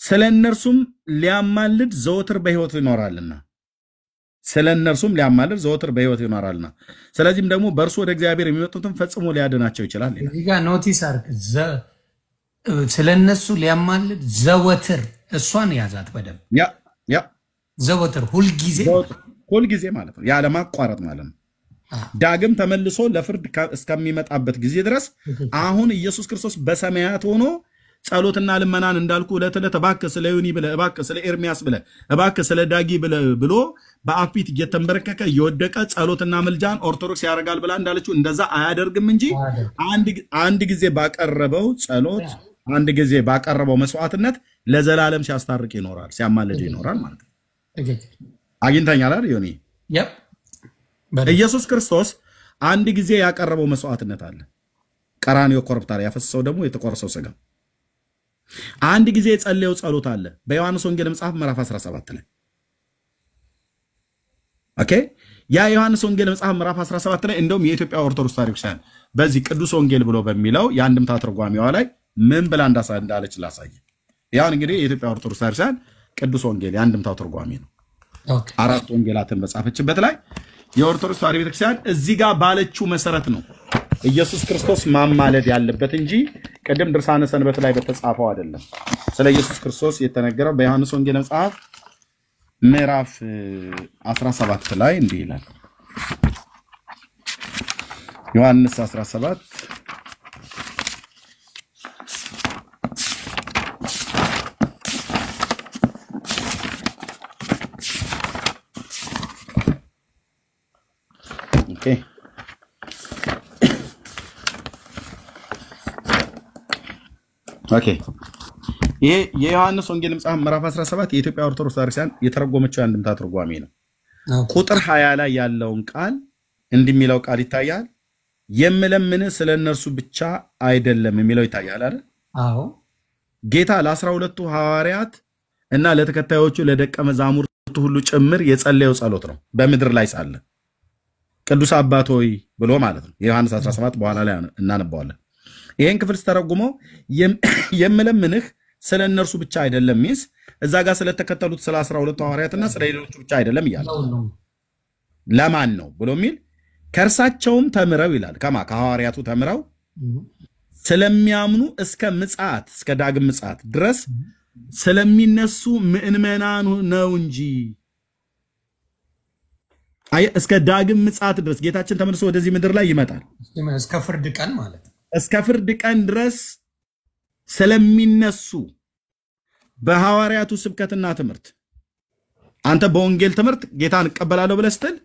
ስለነርሱም ሊያማልድ ዘወትር በሕይወት ይኖራልና ስለነርሱም ሊያማልድ ዘወትር በሕይወት ይኖራልና ስለዚህም ደግሞ በእርሱ ወደ እግዚአብሔር የሚመጡትን ፈጽሞ ሊያድናቸው ይችላል። እዚህ ጋር ኖቲስ አርግ ስለነሱ ሊያማልድ ዘወትር እሷን ያዛት በደም ያ ዘወትር ሁልጊዜ ማለት ነው ያለማቋረጥ ማለት ነው። ዳግም ተመልሶ ለፍርድ እስከሚመጣበት ጊዜ ድረስ አሁን ኢየሱስ ክርስቶስ በሰማያት ሆኖ ጸሎትና ልመናን እንዳልኩ ለተለ ተባከ ስለ ዮኒ ብለ እባከ ስለ ኤርሚያስ ብለ እባከ ስለ ዳጊ ብሎ በአፊት እየተንበረከከ እየወደቀ ጸሎትና መልጃን ኦርቶዶክስ ያረጋል ብላ እንዳለችው እንደዛ አያደርግም እንጂ አንድ ጊዜ ባቀረበው ጸሎት አንድ ጊዜ ባቀረበው መስዋዕትነት ለዘላለም ሲያስታርቅ ይኖራል ሲያማልድ ይኖራል ማለት ነው። አግኝተኛል አይደል ዮኒ? ኢየሱስ ክርስቶስ አንድ ጊዜ ያቀረበው መስዋዕትነት አለ። ቀራንዮ ኮረብታ ላይ ያፈሰሰው ደግሞ የተቆረሰው ሥጋ አንድ ጊዜ የጸለየው ጸሎት አለ በዮሐንስ ወንጌል መጽሐፍ ምዕራፍ 17 ላይ ኦኬ ያ ዮሐንስ ወንጌል መጽሐፍ ምዕራፍ 17 ላይ እንደውም የኢትዮጵያ ኦርቶዶክስ ታሪክሳን በዚህ ቅዱስ ወንጌል ብሎ በሚለው የአንድምታ ትርጓሜዋ ላይ ምን ብላ እንዳለች ላሳየ። ያን እንግዲህ የኢትዮጵያ ኦርቶዶክስ ታሪክሳን ቅዱስ ወንጌል የአንድምታው ትርጓሜ ነው። አራት ወንጌላትን በጻፈችበት ላይ የኦርቶዶክስ ታሪክ ቤተክርስቲያን እዚህ ጋር ባለችው መሰረት ነው ኢየሱስ ክርስቶስ ማማለድ ያለበት እንጂ ቀደም ድርሳነ ሰንበት ላይ በተጻፈው አይደለም። ስለ ኢየሱስ ክርስቶስ የተነገረው በዮሐንስ ወንጌል መጽሐፍ ምዕራፍ 17 ላይ እንዲህ ይላል። ዮሐንስ 17 ኦኬ ይሄ የዮሐንስ ወንጌል መጽሐፍ ምዕራፍ 17 የኢትዮጵያ ኦርቶዶክስ ታሪክሳን የተረጎመችው አንድምታ ትርጓሜ ነው። ቁጥር 20 ላይ ያለውን ቃል እንደሚለው ቃል ይታያል። የምለምን ስለነርሱ ብቻ አይደለም የሚለው ይታያል አይደል? አዎ ጌታ ለ12ቱ ሐዋርያት እና ለተከታዮቹ ለደቀ መዛሙርቱ ሁሉ ጭምር የጸለየው ጸሎት ነው በምድር ላይ ሳለ ቅዱስ አባት ሆይ ብሎ ማለት ነው። የዮሐንስ 17 በኋላ ላይ እናነባዋለን። ይሄን ክፍል ተረጉሞ የምለምንህ ስለነርሱ ብቻ አይደለም ሚስ እዛ ጋር ስለተከተሉት ስለ 12 ሐዋርያትና ስለ ሌሎቹ ብቻ አይደለም ይላል። ለማን ነው ብሎ ሚል ከርሳቸውም ተምረው ይላል ከሐዋርያቱ ተምረው ስለሚያምኑ እስከ ምጽአት እስከ ዳግም ምጽአት ድረስ ስለሚነሱ ምእመናን ነው እንጂ እስከ ዳግም ምጽአት ድረስ ጌታችን ተመልሶ ወደዚህ ምድር ላይ ይመጣል። እስከ ፍርድ ቀን ማለት ነው። እስከ ፍርድ ቀን ድረስ ስለሚነሱ በሐዋርያቱ ስብከትና ትምህርት አንተ በወንጌል ትምህርት ጌታን እቀበላለሁ ብለህ ስትል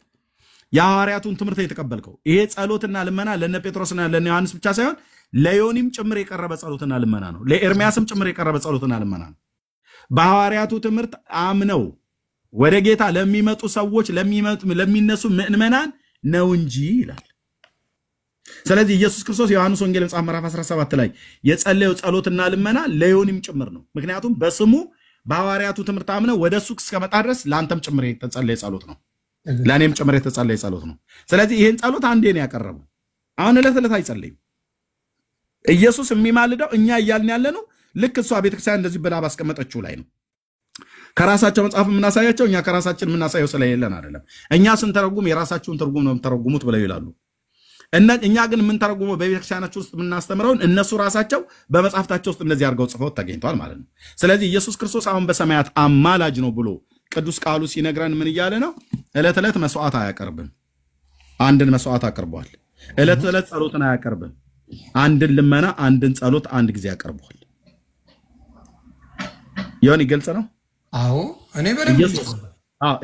የሐዋርያቱን ትምህርት የተቀበልከው ይሄ ጸሎትና ልመና ለነ ጴጥሮስና ለነ ዮሐንስ ብቻ ሳይሆን ለዮኒም ጭምር የቀረበ ጸሎትና ልመና ነው። ለኤርሚያስም ጭምር የቀረበ ጸሎትና ልመና ነው። በሐዋርያቱ ትምህርት አምነው ወደ ጌታ ለሚመጡ ሰዎች ለሚነሱ ምእመናን ነው እንጂ ይላል። ስለዚህ ኢየሱስ ክርስቶስ ዮሐንስ ወንጌል መጽሐፍ ምዕራፍ 17 ላይ የጸለየው ጸሎትና ልመና ለዮኒም ጭምር ነው። ምክንያቱም በስሙ በሐዋርያቱ ትምህርት አምነው ወደሱ እስከመጣ ድረስ ለአንተም ጭምር የተጸለየ ጸሎት ነው፣ ለእኔም ጭምር የተጸለየ ጸሎት ነው። ስለዚህ ይሄን ጸሎት አንዴ ነው ያቀረበው። አሁን ዕለት ዕለት አይጸለይም። ኢየሱስ የሚማልደው እኛ እያልን ያለ ነው ልክ እሷ ቤተክርስቲያን እንደዚህ ብላ ባስቀመጠችው ላይ ነው። ከራሳቸው መጽሐፍ የምናሳያቸው እኛ ከራሳችን የምናሳየው ስለሌለን አይደለም። እኛ ስንተረጉም የራሳችሁን ትርጉም ነው የምትተረጉሙት ብለው ይላሉ። እኛ ግን የምንተረጉመው በቤተክርስቲያናቸው ውስጥ የምናስተምረውን እነሱ ራሳቸው በመጽሐፍታቸው ውስጥ እንደዚህ አድርገው ጽፈው ተገኝቷል ማለት ነው። ስለዚህ ኢየሱስ ክርስቶስ አሁን በሰማያት አማላጅ ነው ብሎ ቅዱስ ቃሉ ሲነግረን ምን እያለ ነው? ዕለት ዕለት መስዋዕት አያቀርብም። አንድን መስዋዕት አቅርቧል። ዕለት ዕለት ጸሎትን አያቀርብም። አንድን ልመና አንድን ጸሎት አንድ ጊዜ ያቀርቧል። ይሁን ይገልጽ ነው። አዎ እኔ በደንብ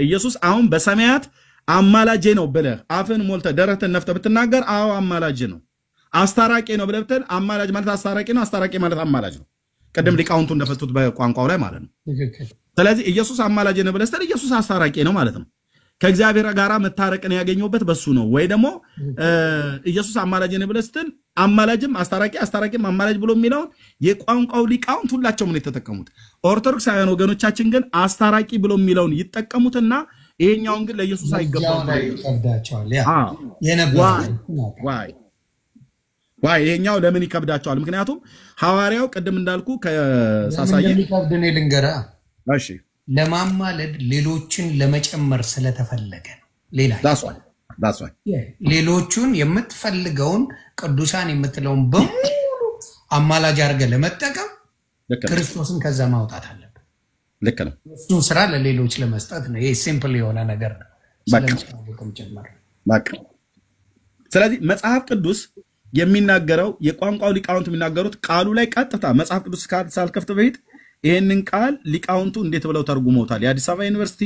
ኢየሱስ አሁን በሰማያት አማላጅ ነው ብለህ አፍን ሞልተህ ደረትን ነፍተህ ብትናገር አዎ አማላጅ ነው። አስታራቂ ነው ብለህ ብትል አማላጅ ማለት አስታራቂ ነው፣ አስታራቂ ማለት አማላጅ ነው። ቀደም ሊቃውንቱ እንደፈቱት በቋንቋው ላይ ማለት ነው። ስለዚህ ኢየሱስ አማላጅ ነው ብለህ ስትል ኢየሱስ አስታራቂ ነው ማለት ነው። ከእግዚአብሔር ጋር መታረቅን ያገኘውበት በሱ ነው። ወይ ደግሞ ኢየሱስ አማላጅ ነው ብለህ ስትል አማላጅም አስታራቂም አማላጅ ብሎ የሚለውን የቋንቋው ሊቃውንት ሁላቸውም ነው የተጠቀሙት። ኦርቶዶክሳውያን ወገኖቻችን ግን አስታራቂ ብሎ የሚለውን ይጠቀሙትና ይሄኛውን ግን ለኢየሱስ አይገባም። ዋይ ይሄኛው ለምን ይከብዳቸዋል? ምክንያቱም ሐዋርያው ቅድም እንዳልኩ ከሳሳየ ለሚከብድ ነው ልንገራ። እሺ ለማማለድ ሌሎችን ለመጨመር ስለተፈለገ ነው። ሌላ that's why ሌሎቹን የምትፈልገውን ቅዱሳን የምትለውን በሙሉ አማላጅ አድርገህ ለመጠቀም ክርስቶስን ከዛ ማውጣት አለበት። ልክ ነው። እሱን ስራ ለሌሎች ለመስጠት ነው። ይሄ ሲምፕል የሆነ ነገር ነው። በቃ ስለዚህ መጽሐፍ ቅዱስ የሚናገረው የቋንቋው ሊቃውንት የሚናገሩት ቃሉ ላይ ቀጥታ መጽሐፍ ቅዱስ ሳልከፍት በፊት ይሄንን ቃል ሊቃውንቱ እንዴት ብለው ተርጉመውታል? የአዲስ አበባ ዩኒቨርሲቲ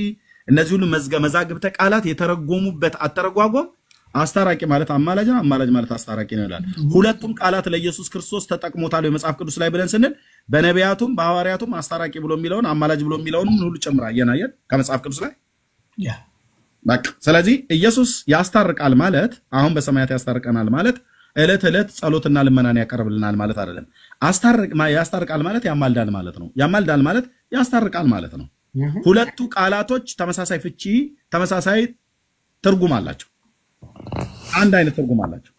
እነዚህ ሁሉ መዛግብተ ቃላት የተረጎሙበት አተረጓጎም አስታራቂ ማለት አማላጅ ነው፣ አማላጅ ማለት አስታራቂ ነው ይላል። ሁለቱም ቃላት ለኢየሱስ ክርስቶስ ተጠቅሞታል የመጽሐፍ ቅዱስ ላይ ብለን ስንል በነቢያቱም በሐዋርያቱም አስታራቂ ብሎ የሚለውን አማላጅ ብሎ የሚለውንም ሁሉ ጨምራ አየናየን ከመጽሐፍ ቅዱስ ላይ በቃ። ስለዚህ ኢየሱስ ያስታርቃል ማለት አሁን በሰማያት ያስታርቀናል ማለት ዕለት ዕለት ጸሎትና ልመናን ያቀርብልናል ማለት አይደለም። ያስታርቃል ማለት ያማልዳል ማለት ነው። ያማልዳል ማለት ያስታርቃል ማለት ነው። ሁለቱ ቃላቶች ተመሳሳይ ፍቺ፣ ተመሳሳይ ትርጉም አላቸው። አንድ አይነት ትርጉም አላቸው።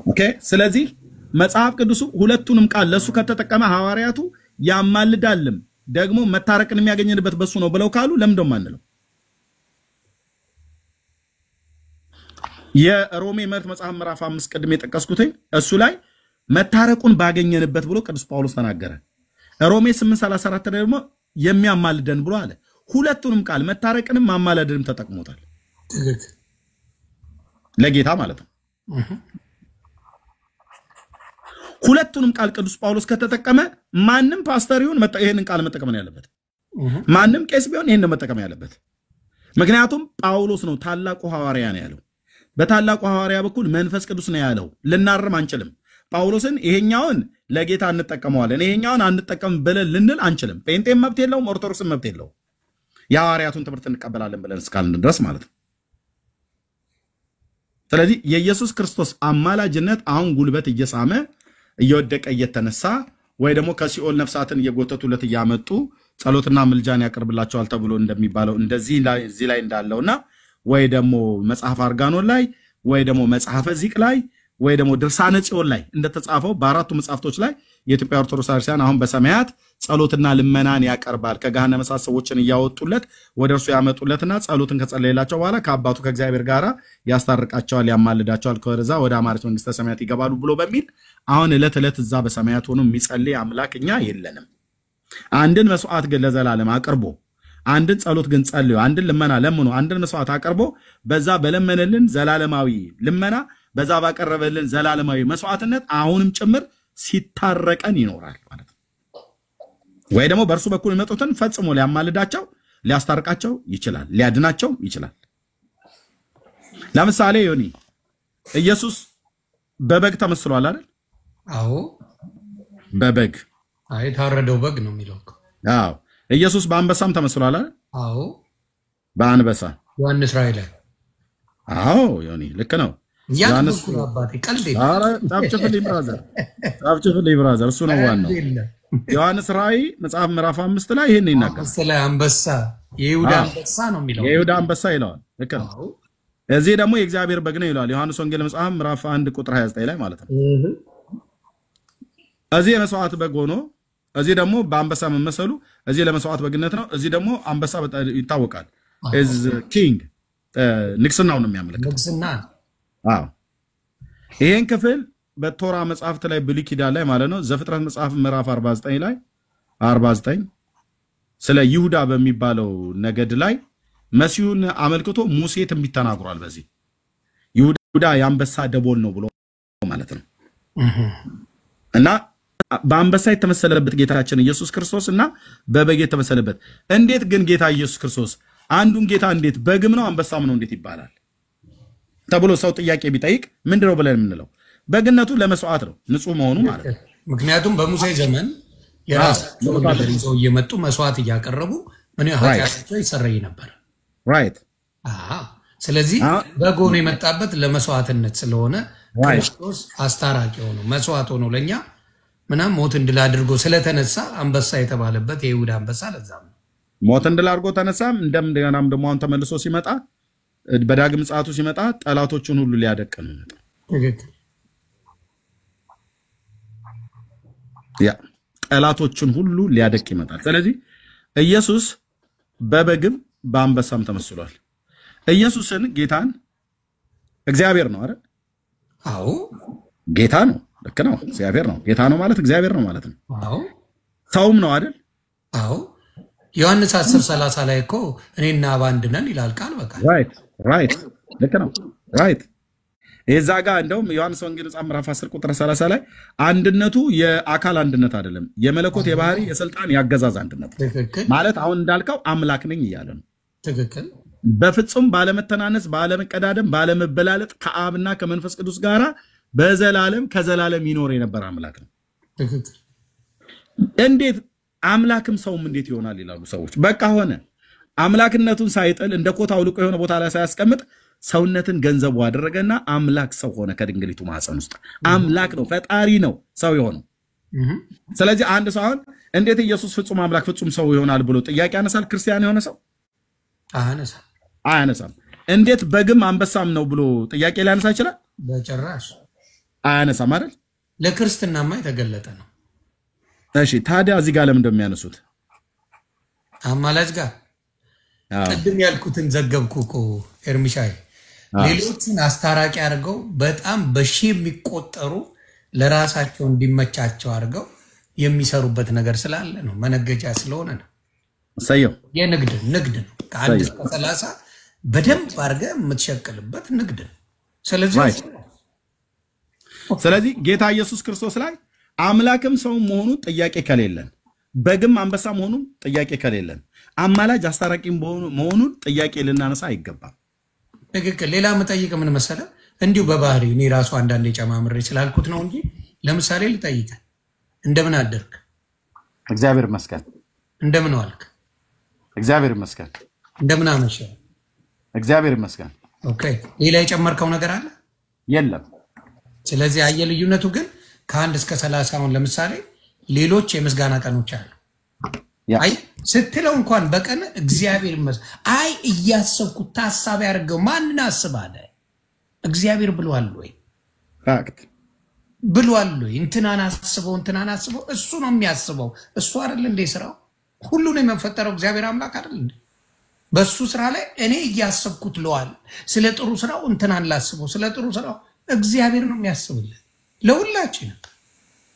ኦኬ። ስለዚህ መጽሐፍ ቅዱስ ሁለቱንም ቃል ለሱ ከተጠቀመ ሐዋርያቱ ያማልዳልም ደግሞ መታረቅን የሚያገኝበት በሱ ነው ብለው ካሉ ለምን ደም አንለው? የሮሜ መልእክት መጽሐፍ ምዕራፍ 5 ቅድም የጠቀስኩትኝ እሱ ላይ መታረቁን ባገኘንበት ብሎ ቅዱስ ጳውሎስ ተናገረ። ሮሜ 8:34 ደግሞ የሚያማልደን ብሎ አለ። ሁለቱንም ቃል መታረቅንም ማማለድንም ተጠቅሞታል ለጌታ ማለት ነው። ሁለቱንም ቃል ቅዱስ ጳውሎስ ከተጠቀመ ማንም ፓስተር ይሁን ይሄንን ቃል መጠቀም ነው ያለበት። ማንም ቄስ ቢሆን ይሄንን መጠቀም ያለበት። ምክንያቱም ጳውሎስ ነው ታላቁ ሐዋርያ ነው ያለው። በታላቁ ሐዋርያ በኩል መንፈስ ቅዱስ ነው ያለው። ልናርም አንችልም። ጳውሎስን ይሄኛውን ለጌታ እንጠቀመዋለን ይሄኛውን አንጠቀም ብለን ልንል አንችልም። ጴንጤም መብት የለውም፣ ኦርቶዶክስም መብት የለውም። የሐዋርያቱን ትምህርት እንቀበላለን ብለን እስካልን ድረስ ማለት ነው። ስለዚህ የኢየሱስ ክርስቶስ አማላጅነት አሁን ጉልበት እየሳመ እየወደቀ እየተነሳ ወይ ደግሞ ከሲኦል ነፍሳትን እየጎተቱለት እያመጡ ጸሎትና ምልጃን ያቀርብላቸዋል ተብሎ እንደሚባለው እንደዚህ እዚህ ላይ እንዳለውና ወይ ደግሞ መጽሐፍ አርጋኖን ላይ ወይ ደግሞ መጽሐፈ ዚቅ ላይ ወይ ደግሞ ድርሳነ ጽዮን ላይ እንደተጻፈው በአራቱ መጽሐፍቶች ላይ የኢትዮጵያ ኦርቶዶክስ ክርስቲያን አሁን በሰማያት ጸሎትና ልመናን ያቀርባል። ከገሃነመ እሳት ሰዎችን እያወጡለት ወደ እርሱ ያመጡለትና ጸሎትን ከጸለየላቸው በኋላ ከአባቱ ከእግዚአብሔር ጋር ያስታርቃቸዋል፣ ያማልዳቸዋል፣ ከወደዛ ወደ አማረች መንግስተ ሰማያት ይገባሉ ብሎ በሚል አሁን ዕለት ዕለት እዛ በሰማያት ሆኖ የሚጸልይ አምላክ እኛ የለንም። አንድን መስዋዕት ግን ለዘላለም አቅርቦ አንድን ጸሎት ግን ጸልዮ አንድን ልመና ለምኖ አንድን መስዋዕት አቅርቦ በዛ በለመነልን ዘላለማዊ ልመና በዛ ባቀረበልን ዘላለማዊ መስዋዕትነት አሁንም ጭምር ሲታረቀን ይኖራል ማለት ነው። ወይ ደግሞ በእርሱ በኩል የመጡትን ፈጽሞ ሊያማልዳቸው ሊያስታርቃቸው ይችላል፣ ሊያድናቸው ይችላል። ለምሳሌ ዮኒ ኢየሱስ በበግ ተመስሏል አይደል? አዎ በበግ ታረደው በግ ነው የሚለው። አዎ ኢየሱስ በአንበሳም ተመስሏል አይደል? አዎ በአንበሳ ዮሐንስ ራእይ ላይ። አዎ ዮኒ ልክ ነው። ዮሐንስ አባቴ ቀልዴ ጻፍጭፍልኝ ብራዘር እሱ ነው ዋናው። ዮሐንስ ራእይ መጽሐፍ ምዕራፍ 5 ላይ ይሄን ይናገራል። ስለ አንበሳ የይሁዳ አንበሳ ነው የሚለው። የይሁዳ አንበሳ ይለዋል። ልክ ነው። እዚህ ደግሞ የእግዚአብሔር በግ ነው ይለዋል። ዮሐንስ ወንጌል መጽሐፍ ምዕራፍ 1 ቁጥር 29 ላይ ማለት ነው። እዚህ የመስዋዕት በግ ሆኖ እዚህ ደግሞ በአንበሳ መመሰሉ እዚህ ለመስዋዕት በግነት ነው። እዚህ ደግሞ አንበሳ ይታወቃል is king ንግስናው ነው የሚያመለክተው። ንግስና አዎ ይሄን ክፍል በቶራ መጽሐፍት ላይ ብሉይ ኪዳን ላይ ማለት ነው ዘፍጥረት መጽሐፍ ምዕራፍ 49 ላይ 49 ስለ ይሁዳ በሚባለው ነገድ ላይ መሲሁን አመልክቶ ሙሴ ትንቢት ተናግሯል። በዚህ ይሁዳ የአንበሳ ደቦል ነው ብሎ ማለት ነው። እና በአንበሳ የተመሰለበት ጌታችን ኢየሱስ ክርስቶስ እና በበግ የተመሰለበት እንዴት ግን ጌታ ኢየሱስ ክርስቶስ አንዱን ጌታ እንዴት በግም ነው አንበሳም ነው እንዴት ይባላል ተብሎ ሰው ጥያቄ ቢጠይቅ ምንድነው ብለን የምንለው? በግነቱ ለመስዋዕት ነው ንጹህ መሆኑ ማለት ነው። ምክንያቱም በሙሴ ዘመን የራሳቸው ነገር ይዘው እየመጡ መስዋዕት እያቀረቡ ምን ኃጢአታቸው ይሰረይ ነበር። ራይት ስለዚህ በግ ሆኖ የመጣበት ለመስዋዕትነት ስለሆነ ክርስቶስ አስታራቂ ሆኖ መስዋዕት ሆኖ ለኛ ምናም ሞት እንድል አድርጎ ስለተነሳ አንበሳ የተባለበት የይሁዳ አንበሳ ለዛም ሞት እንድል አድርጎ ተነሳም እንደምንም ደግሞ አሁን ተመልሶ ሲመጣ በዳግም ምጽአቱ ሲመጣ ጠላቶቹን ሁሉ ሊያደቅ ነው የሚመጣው። ትክክል። ያ ጠላቶቹን ሁሉ ሊያደቅ ይመጣል። ስለዚህ ኢየሱስ በበግም በአንበሳም ተመስሏል። ኢየሱስን ጌታን እግዚአብሔር ነው አይደል? አዎ ጌታ ነው። ልክ ነው። እግዚአብሔር ነው። ጌታ ነው ማለት እግዚአብሔር ነው ማለት ነው። አዎ ሰውም ነው አይደል? አዎ ዮሐንስ 10:30 ላይ እኮ እኔና አብ አንድ ነን ይላል ቃል በቃል። ራይት ልክ ነው። ራይት እዛ ጋር እንደውም ዮሐንስ ወንጌል ምዕራፍ 10 ቁጥር 30 ላይ አንድነቱ የአካል አንድነት አይደለም፣ የመለኮት የባህሪ የስልጣን ያገዛዝ አንድነት ማለት አሁን እንዳልከው አምላክ ነኝ እያለ ነው። ትክክል። በፍጹም ባለመተናነስ፣ ባለመቀዳደም፣ ባለመበላለጥ ከአብና ከመንፈስ ቅዱስ ጋራ በዘላለም ከዘላለም ይኖር የነበረ አምላክ ነው። ትክክል። እንዴት አምላክም ሰውም እንዴት ይሆናል ይላሉ ሰዎች። በቃ ሆነ። አምላክነቱን ሳይጥል እንደ ኮታ አውልቆ የሆነ ቦታ ላይ ሳያስቀምጥ ሰውነትን ገንዘቡ አደረገና አምላክ ሰው ሆነ። ከድንግሊቱ ማህፀን ውስጥ አምላክ ነው፣ ፈጣሪ ነው ሰው የሆነው። ስለዚህ አንድ ሰው አሁን እንዴት ኢየሱስ ፍጹም አምላክ ፍጹም ሰው ይሆናል ብሎ ጥያቄ ያነሳል? ክርስቲያን የሆነ ሰው አያነሳም። እንዴት በግም አንበሳም ነው ብሎ ጥያቄ ሊያነሳ ይችላል? በጭራሽ አያነሳም አይደል? ለክርስትናማ የተገለጠ ነው። እሺ ታዲያ እዚህ ጋር ለምን እንደሚያነሱት አማላጅ ጋር ቅድም ያልኩትን ዘገብኩ እኮ ኤርሚሻይ። ሌሎችን አስታራቂ አድርገው በጣም በሺህ የሚቆጠሩ ለራሳቸው እንዲመቻቸው አድርገው የሚሰሩበት ነገር ስላለ ነው። መነገጃ ስለሆነ ነው። ሰየው የንግድ ነው። ከ1 እስከ 30 በደንብ አድርገህ የምትሸቅልበት ንግድ ነው። ስለዚህ ጌታ ኢየሱስ ክርስቶስ ላይ አምላክም ሰው መሆኑ ጥያቄ ከሌለን፣ በግም አንበሳ መሆኑ ጥያቄ ከሌለን፣ አማላጅ አስታራቂ መሆኑን ጥያቄ ልናነሳ አይገባም። ትክክል። ሌላ መጠይቅ ምን መሰለህ? እንዲሁ በባህሪ እኔ ራሱ አንዳንዴ ጨማምሬ ስላልኩት ነው እንጂ ለምሳሌ ልጠይቅህ፣ እንደምን አደርክ? እግዚአብሔር ይመስገን። እንደምን ዋልክ? እግዚአብሔር ይመስገን። እንደምን አመሸህ? እግዚአብሔር ይመስገን። ኦኬ። ሌላ የጨመርከው ነገር አለ? የለም። ስለዚህ አየህ ልዩነቱ ግን ከ1 እስከ 30 አሁን ለምሳሌ ሌሎች የምስጋና ቀኖች አሉ። አይ ስትለው እንኳን በቀን እግዚአብሔር ይመስገን አይ እያሰብኩት ታሳቢ ያደርገው ማንን አስባለ? እግዚአብሔር ብሏል ወይ? ፋክት ብሏል ወይ? እንትናን አስበው እሱ ነው የሚያስበው። እሱ አይደል እንዴ ስራው? ሁሉን የመፈጠረው እግዚአብሔር አምላክ አይደል እንዴ? በሱ ስራ ላይ እኔ እያሰብኩት ለዋል ስለ ጥሩ ስራው እንትናን ላስበው፣ ስለ ጥሩ ስራው እግዚአብሔር ነው የሚያስብልን ለሁላችን።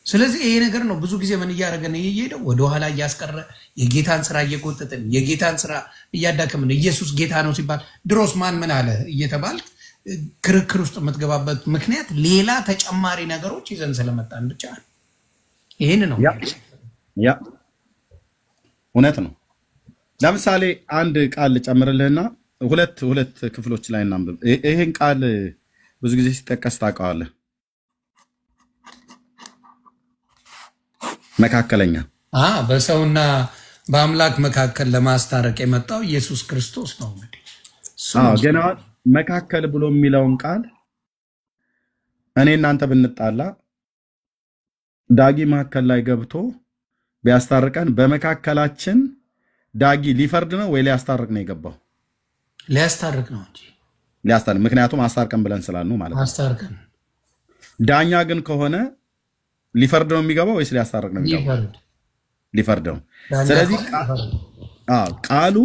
ስለዚህ ይሄ ነገር ነው ብዙ ጊዜ ምን እያደረገን እየሄደው ወደ ኋላ እያስቀረ የጌታን ስራ እየቆጠጥን የጌታን ስራ እያዳከምን ኢየሱስ ጌታ ነው ሲባል ድሮስ ማን ምን አለ እየተባል ክርክር ውስጥ የምትገባበት ምክንያት ሌላ ተጨማሪ ነገሮች ይዘን ስለመጣን ብቻ ይሄን ነው። ያ እውነት ነው። ለምሳሌ አንድ ቃል ጨምርልህና ሁለት ክፍሎች ላይ እናንብብ። ይሄን ቃል ብዙ ጊዜ ሲጠቀስ ታውቀዋለህ። መካከለኛ በሰውና በአምላክ መካከል ለማስታረቅ የመጣው ኢየሱስ ክርስቶስ ነው። እንግዲህ ገና መካከል ብሎ የሚለውን ቃል እኔ እናንተ ብንጣላ ዳጊ መካከል ላይ ገብቶ ቢያስታርቀን በመካከላችን ዳጊ ሊፈርድ ነው ወይ ሊያስታርቅ ነው የገባው? ሊያስታርቅ ነው እንጂ ሊያስታርቅ። ምክንያቱም አስታርቀን ብለን ስላልነው ማለት ነው። አስታርቀን ዳኛ ግን ከሆነ ሊፈርድ ነው የሚገባው ወይስ ሊያስታርቅ ነው የሚገባው? ሊፈርድ ነው። ስለዚህ ቃሉ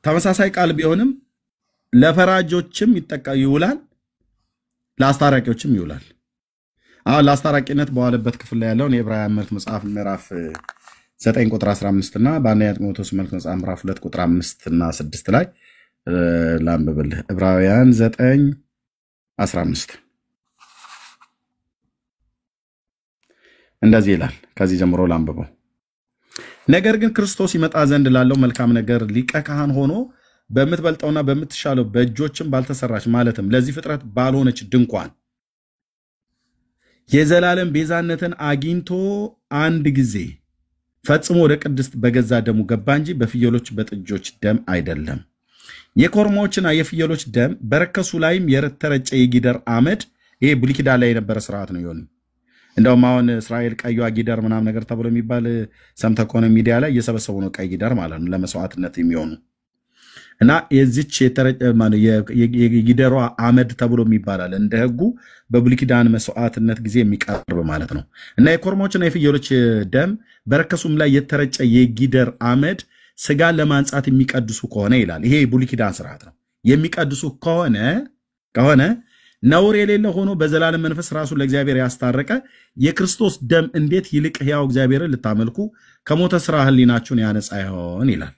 ተመሳሳይ ቃል ቢሆንም ለፈራጆችም ይውላል፣ ለአስታራቂዎችም ይውላል። ለአስታራቂነት በዋለበት ክፍል ላይ ያለውን የዕብራውያን መልእክት መጽሐፍ ምዕራፍ 9 ቁጥር 15 እና በአንደኛ ጢሞቴዎስ መልእክት መጽሐፍ ምዕራፍ 2 ቁጥር 5 እና 6 ላይ ላንብብልህ። ዕብራውያን 9:15 እንደዚህ ይላል። ከዚህ ጀምሮ ላንብበው። ነገር ግን ክርስቶስ ይመጣ ዘንድ ላለው መልካም ነገር ሊቀ ካህን ሆኖ በምትበልጠውና በምትሻለው በእጆችም ባልተሰራች ማለትም ለዚህ ፍጥረት ባልሆነች ድንኳን የዘላለም ቤዛነትን አግኝቶ አንድ ጊዜ ፈጽሞ ወደ ቅድስት በገዛ ደሙ ገባ እንጂ በፍየሎች በጥጆች ደም አይደለም። የኮርማዎችና የፍየሎች ደም በረከሱ ላይም የተረጨ የጊደር አመድ። ይሄ ብሉይ ኪዳን ላይ የነበረ ስርዓት ነው። ይሆን እንደውም አሁን እስራኤል ቀዩ ጊደር ምናምን ነገር ተብሎ የሚባል ሰምተህ ከሆነ ሚዲያ ላይ እየሰበሰቡ ነው። ቀይ ጊደር ማለት ነው ለመስዋዕትነት የሚሆኑ እና የዚች የጊደሯ አመድ ተብሎ የሚባላል እንደ ህጉ በብሉይ ኪዳን መስዋዕትነት ጊዜ የሚቀርብ ማለት ነው። እና የኮርማዎችና የፍየሎች ደም በረከሱም ላይ የተረጨ የጊደር አመድ ስጋን ለማንጻት የሚቀድሱ ከሆነ ይላል። ይሄ የብሉይ ኪዳን ስርዓት ነው። የሚቀድሱ ከሆነ ነውር የሌለ ሆኖ በዘላለም መንፈስ ራሱን ለእግዚአብሔር ያስታረቀ የክርስቶስ ደም እንዴት ይልቅ ሕያው እግዚአብሔርን ልታመልኩ ከሞተ ስራ ህሊናችሁን ያነጻ ይሆን ይላል።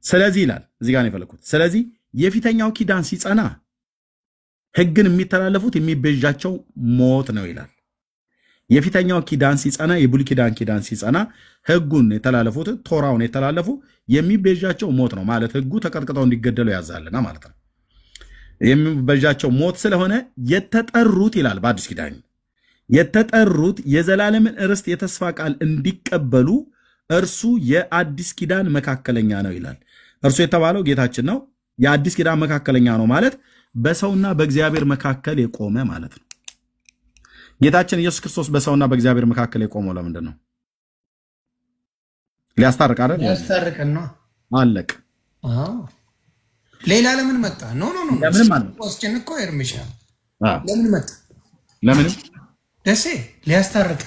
ስለዚህ ይላል እዚህ ጋር ነው የፈለኩት። ስለዚህ የፊተኛው ኪዳን ሲጸና ህግን የሚተላለፉት የሚቤዣቸው ሞት ነው ይላል። የፊተኛው ኪዳን ሲጸና የብሉይ ኪዳን ሲጸና ህጉን የተላለፉት ቶራውን የተላለፉ የሚቤዣቸው ሞት ነው ማለት ህጉ ተቀጥቅጠው እንዲገደሉ ያዛልና ማለት ነው። የሚቤዣቸው ሞት ስለሆነ የተጠሩት ይላል በአዲስ ኪዳን የተጠሩት የዘላለምን ርስት የተስፋ ቃል እንዲቀበሉ እርሱ የአዲስ ኪዳን መካከለኛ ነው ይላል። እርሱ የተባለው ጌታችን ነው። የአዲስ ኪዳን መካከለኛ ነው ማለት በሰውና በእግዚአብሔር መካከል የቆመ ማለት ነው። ጌታችን ኢየሱስ ክርስቶስ በሰውና በእግዚአብሔር መካከል የቆመው ለምንድን ነው? ሊያስታርቅ አይደል? ሊያስታርቅ ነው። አለቅ። ሌላ ለምን መጣ? ኖ ለምንም ማለት ወስጭን እኮ ኤርሚሻ ለምን መጣ? ለምን ደሴ ሊያስታርቅ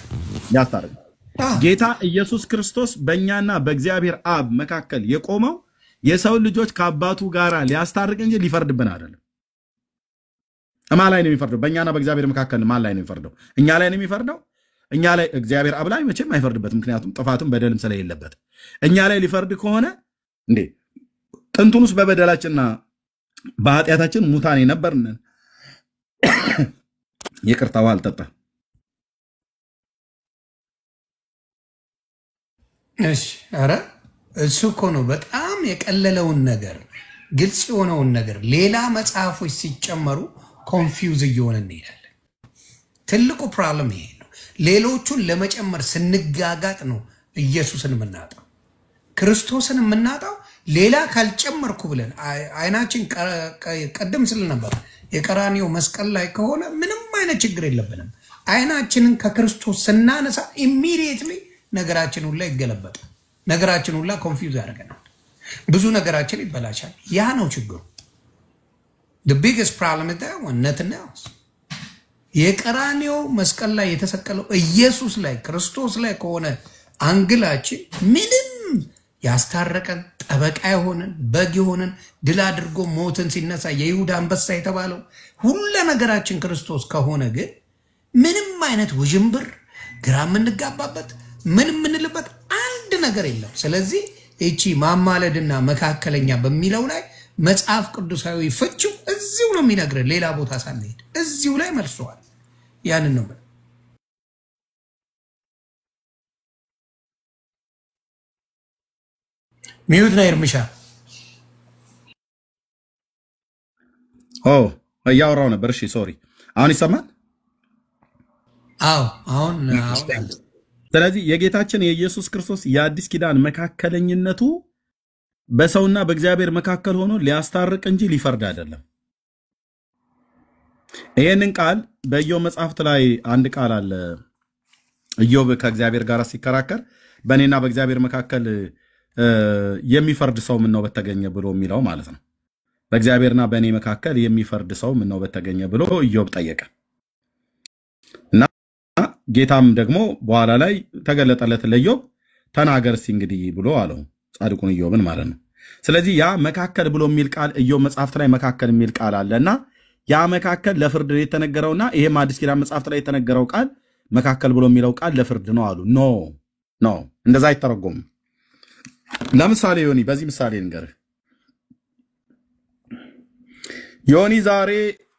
ጌታ ኢየሱስ ክርስቶስ በእኛና በእግዚአብሔር አብ መካከል የቆመው የሰው ልጆች ከአባቱ ጋር ሊያስታርቅ እንጂ ሊፈርድብን አይደለም። ማን ላይ ነው የሚፈርደው? በእኛና በእግዚአብሔር መካከል ማን ላይ ነው የሚፈርደው? እኛ ላይ ነው የሚፈርደው። እኛ ላይ እግዚአብሔር አብ ላይ መቼም አይፈርድበትም፣ ምክንያቱም ጥፋትም በደልም ስለሌለበት። እኛ ላይ ሊፈርድ ከሆነ እንዴ ጥንቱንስ በበደላችንና በኃጢአታችን ሙታን ነበርን። ይቅርታው አልጠጣ እሺ አረ እሱ እኮ ነው በጣም የቀለለውን ነገር ግልጽ የሆነውን ነገር ሌላ መጽሐፎች ሲጨመሩ ኮንፊውዝ እየሆነ እንሄዳለን። ትልቁ ፕሮብለም ይሄ ነው። ሌሎቹን ለመጨመር ስንጋጋጥ ነው ኢየሱስን የምናጣው፣ ክርስቶስን የምናጣው። ሌላ ካልጨመርኩ ብለን አይናችን ቀደም ስል ነበር የቀራኒዮ መስቀል ላይ ከሆነ ምንም አይነት ችግር የለብንም። አይናችንን ከክርስቶስ ስናነሳ ኢሚዲየትሊ ነገራችን ሁላ ይገለበጣል። ነገራችን ሁላ ኮንፊውዝ ያደርገናል። ብዙ ነገራችን ይበላሻል። ያ ነው ችግሩ። the biggest problem is that one, nothing else። የቀራኒዮ መስቀል ላይ የተሰቀለው ኢየሱስ ላይ ክርስቶስ ላይ ከሆነ አንግላችን ምንም ያስታረቀን ጠበቃ የሆነን በግ የሆነን ድል አድርጎ ሞትን ሲነሳ የይሁዳ አንበሳ የተባለው ሁሉ ነገራችን ክርስቶስ ከሆነ ግን ምንም አይነት ውዥንብር ግራ የምንጋባበት ምን ምንልበት አንድ ነገር የለም። ስለዚህ እቺ ማማለድና መካከለኛ በሚለው ላይ መጽሐፍ ቅዱሳዊ ፍቺው እዚሁ ነው የሚነግረን። ሌላ ቦታ ሳንሄድ እዚሁ ላይ መልሷል። ያንን ነው ሚዩት ነው ኤርሚሻ። እያወራው ነበር። እሺ ሶሪ። አሁን ይሰማል? አዎ አሁን ስለዚህ የጌታችን የኢየሱስ ክርስቶስ የአዲስ ኪዳን መካከለኝነቱ በሰውና በእግዚአብሔር መካከል ሆኖ ሊያስታርቅ እንጂ ሊፈርድ አይደለም። ይህንን ቃል በኢዮብ መጽሐፍት ላይ አንድ ቃል አለ። ኢዮብ ከእግዚአብሔር ጋር ሲከራከር በእኔና በእግዚአብሔር መካከል የሚፈርድ ሰው ምን ነው በተገኘ ብሎ የሚለው ማለት ነው። በእግዚአብሔርና በእኔ መካከል የሚፈርድ ሰው ምን ነው በተገኘ ብሎ ኢዮብ ጠየቀ እና ጌታም ደግሞ በኋላ ላይ ተገለጠለት ለኢዮብ። ተናገር እስቲ እንግዲህ ብሎ አለው፣ ጻድቁን ኢዮብን ማለት ነው። ስለዚህ ያ መካከል ብሎ የሚል ቃል ኢዮብ መጽሐፍት ላይ መካከል የሚል ቃል አለና ያ መካከል ለፍርድ የተነገረውና ይሄም አዲስ ኪዳን መጽሐፍት ላይ የተነገረው ቃል መካከል ብሎ የሚለው ቃል ለፍርድ ነው አሉ። ኖ እንደዛ አይተረጎምም። ለምሳሌ ዮኒ በዚህ ምሳሌ እንገርህ። ዮኒ ዛሬ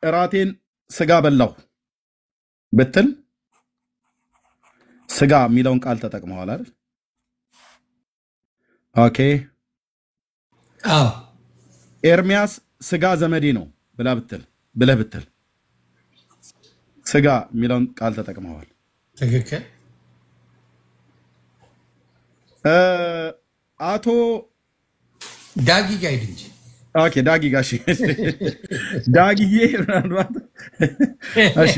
እራቴን ስጋ በላሁ ብትል ስጋ የሚለውን ቃል ተጠቅመዋል አይደል? ኦኬ። ኤርሚያስ ስጋ ዘመዴ ነው ብለህ ብትል ስጋ የሚለውን ቃል ተጠቅመዋል። ትክክል። አቶ ዳጊ ጋይድ እንጂ ኦኬ ዳጊ ጋሽ ዳጊዬ ምናልባት እሺ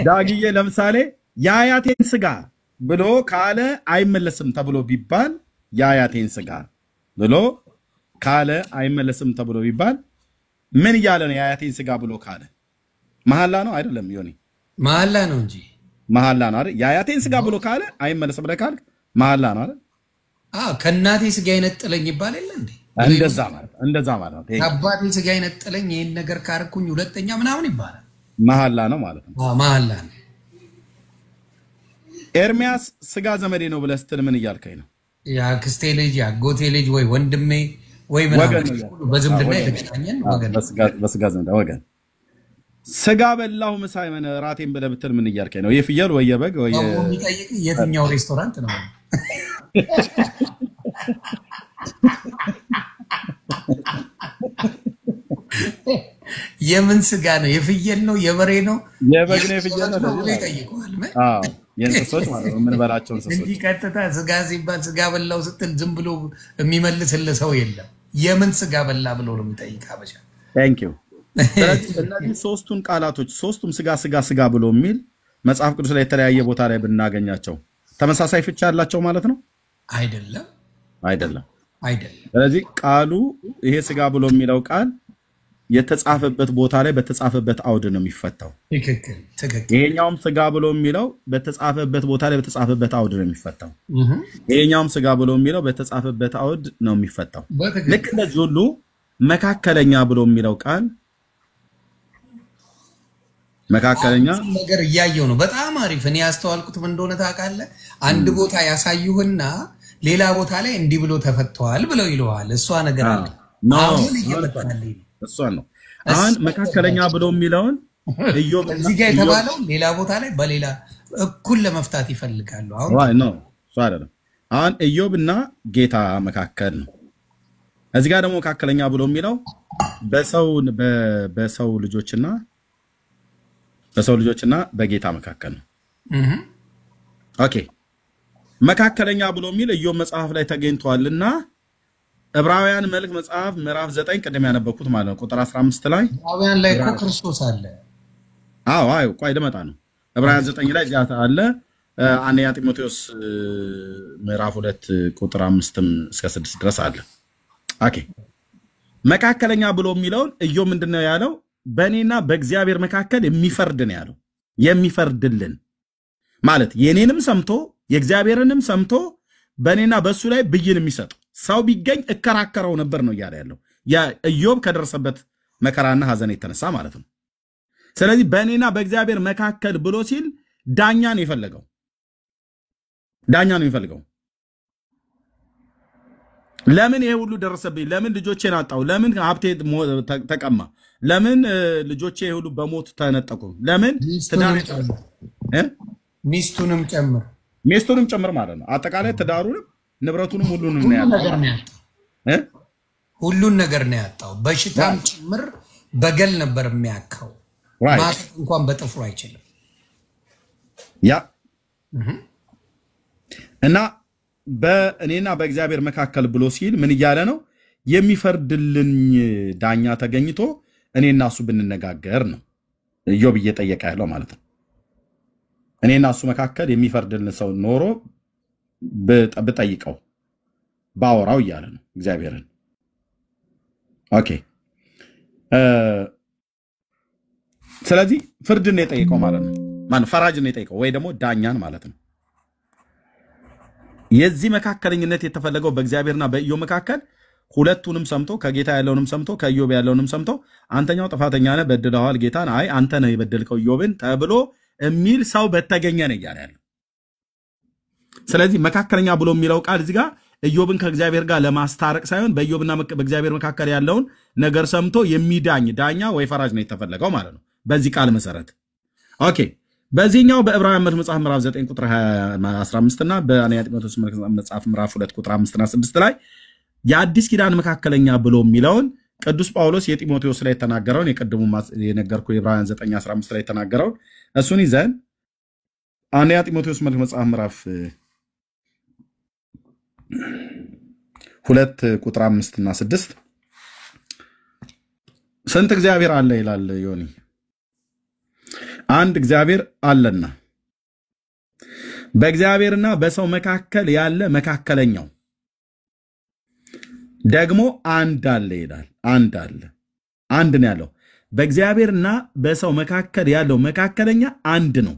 ዳጊዬ ለምሳሌ የአያቴን ስጋ ብሎ ካለ አይመለስም ተብሎ ቢባል የአያቴን ስጋ ብሎ ካለ አይመለስም ተብሎ ቢባል ምን እያለ ነው? የአያቴን ስጋ ብሎ ካለ መሐላ ነው አይደለም? ዮኒ መሐላ ነው እንጂ መሐላ ነው አይደል? የአያቴን ስጋ ብሎ ካለ አይመለስም ብለህ ካልክ መሐላ ነው አይደል? ከእናቴ ስጋ ይነጥለኝ ይባል የለ እንዴ? እንደዛ ማለት ነው። ከአባቴ ስጋ ይነጥለኝ ይሄን ነገር ካርኩኝ ሁለተኛ ምናምን ይባላል። መሐላ ነው ማለት ነው። መሐላ ነው። ኤርሚያስ ስጋ ዘመዴ ነው ብለህ ስትል ምን እያልከኝ ነው? የአክስቴ ልጅ የአጎቴ ልጅ ወይ ወንድሜ ወይ ምናምን በዝምድና የተገናኘን ወገን በስጋ ዘመድ ወገን። ስጋ በላሁ ምሳይመን ራቴን ብለህ ብትል ምን እያልከኝ ነው? የፍየል ወይ የበግ ወይ የሚጠይቅ የትኛው ሬስቶራንት ነው? የምን ስጋ ነው? የፍየል ነው? የበሬ ነው? የበግ ነው? የፍየል ነው? ይጠይቀዋል። የእንስሶች ማለት ነው። ምን በላቸው እንስሶች እንዲህ ቀጥታ ስጋ ሲባል ስጋ በላው ስትል ዝም ብሎ የሚመልስልህ ሰው የለም። የምን ስጋ በላ ብሎ ነው የሚጠይቅ አበሻ። ታንክ ዩ። ስለዚህ እነዚህ ሶስቱን ቃላቶች ሶስቱም ስጋ ብሎ የሚል መጽሐፍ ቅዱስ ላይ የተለያየ ቦታ ላይ ብናገኛቸው ተመሳሳይ ፍቻ ያላቸው ማለት ነው? አይደለም። ስለዚህ ቃሉ ይሄ ስጋ ብሎ የሚለው ቃል የተጻፈበት ቦታ ላይ በተጻፈበት አውድ ነው የሚፈታው። ትክክል። ይሄኛውም ስጋ ብሎ የሚለው በተጻፈበት ቦታ ላይ በተጻፈበት አውድ ነው የሚፈታው። ይሄኛውም ስጋ ብሎ የሚለው በተጻፈበት አውድ ነው የሚፈታው። ልክ እንደዚህ ሁሉ መካከለኛ ብሎ የሚለው ቃል መካከለኛ ነገር እያየው ነው። በጣም አሪፍ። እኔ ያስተዋልኩት ምን እንደሆነ ታውቃለህ? አንድ ቦታ ያሳዩህና ሌላ ቦታ ላይ እንዲህ ብሎ ተፈተዋል ብለው ይለዋል። እሷ ነገር አለ አሁን እየመጣልኝ እሷ ነው። አሁን መካከለኛ ብሎ የሚለውን ኢዮብ እዚህ ጋር የተባለው ሌላ ቦታ ላይ በሌላ እኩል ለመፍታት ይፈልጋሉ። አሁን ነው እሷ አይደለም። አሁን ኢዮብና ጌታ መካከል ነው። እዚህ ጋር ደግሞ መካከለኛ ብሎ የሚለው በሰው ልጆችና በጌታ መካከል ነው። ኦኬ መካከለኛ ብሎ የሚል ኢዮብ መጽሐፍ ላይ ተገኝቷልና ዕብራውያን መልእክት መጽሐፍ ምዕራፍ 9 ቀደም ያነበብኩት ማለት ነው ቁጥር 15 ላይ ዕብራውያን ላይ እኮ ክርስቶስ አለ። አዎ ቆይ ልመጣ ነው። ዕብራውያን 9 ላይ ዚያታ አለ። አንደኛ ጢሞቴዎስ ምዕራፍ 2 ቁጥር 5 እስከ 6 ድረስ አለ። ኦኬ መካከለኛ ብሎ የሚለው ኢዮብ ምንድነው ያለው? በእኔና በእግዚአብሔር መካከል የሚፈርድ ነው ያለው። የሚፈርድልን ማለት የኔንም ሰምቶ የእግዚአብሔርንም ሰምቶ በእኔና በሱ ላይ ብይን የሚሰጥ ሰው ቢገኝ እከራከረው ነበር ነው እያለ ያለው። ኢዮብ ከደረሰበት መከራና ሐዘን የተነሳ ማለት ነው። ስለዚህ በእኔና በእግዚአብሔር መካከል ብሎ ሲል ዳኛ ነው የሚፈልገው። ለምን ይሄ ሁሉ ደረሰብኝ? ለምን ልጆቼን አጣው? ለምን ሀብቴ ተቀማ? ለምን ልጆቼ ሁሉ በሞት ተነጠቁ? ለምን ሚስቱንም ጨምር ማለት ነው። አጠቃላይ ትዳሩንም ንብረቱንም ሁሉንም ሁሉን ነገር ነው ያጣው። በሽታም ጭምር በገል ነበር የሚያካው። ማት እንኳን በጥፍሩ አይችልም። ያ እና በእኔና በእግዚአብሔር መካከል ብሎ ሲል ምን እያለ ነው? የሚፈርድልኝ ዳኛ ተገኝቶ እኔና እሱ ብንነጋገር ነው ኢዮብ እየጠየቀ ያለው ማለት ነው። እኔና እሱ መካከል የሚፈርድልን ሰው ኖሮ ብጠይቀው ባወራው እያለ ነው እግዚአብሔርን። ኦኬ ስለዚህ ፍርድን ነው የጠየቀው ማለት ነው። ፈራጅን ነው የጠየቀው ወይ ደግሞ ዳኛን ማለት ነው። የዚህ መካከለኝነት የተፈለገው በእግዚአብሔርና በኢዮብ መካከል ሁለቱንም ሰምቶ ከጌታ ያለውንም ሰምቶ ከኢዮብ ያለውንም ሰምቶ አንተኛው ጥፋተኛ ነህ በድለዋል ጌታን፣ አይ አንተ ነህ የበደልከው ኢዮብን ተብሎ የሚል ሰው በተገኘ ነው እያለ ያለው። ስለዚህ መካከለኛ ብሎ የሚለው ቃል እዚህ ጋር ኢዮብን ከእግዚአብሔር ጋር ለማስታረቅ ሳይሆን በኢዮብና በእግዚአብሔር መካከል ያለውን ነገር ሰምቶ የሚዳኝ ዳኛ ወይ ፈራጅ ነው የተፈለገው ማለት ነው በዚህ ቃል መሰረት። ኦኬ በዚህኛው በዕብራውያን መጽሐፍ ምዕራፍ 9 ቁጥር 15 እና በአንደኛ ጢሞቴዎስ መጽሐፍ ምዕራፍ 2 ቁጥር 5 እና 6 ላይ የአዲስ ኪዳን መካከለኛ ብሎ የሚለውን ቅዱስ ጳውሎስ የጢሞቴዎስ ላይ የተናገረውን የቀድሙ የነገርኩ የዕብራውያን 9:15 ላይ የተናገረውን እሱን ይዘን አንደኛ ጢሞቴዎስ መጽሐፍ ምዕራፍ 2 ቁጥር 5 እና 6 ስንት እግዚአብሔር አለ ይላል ዮኒ? አንድ እግዚአብሔር አለና በእግዚአብሔርና በሰው መካከል ያለ መካከለኛው ደግሞ አንድ አለ ይላል። አንድ አለ፣ አንድ ነው ያለው። በእግዚአብሔርና በሰው መካከል ያለው መካከለኛ አንድ ነው።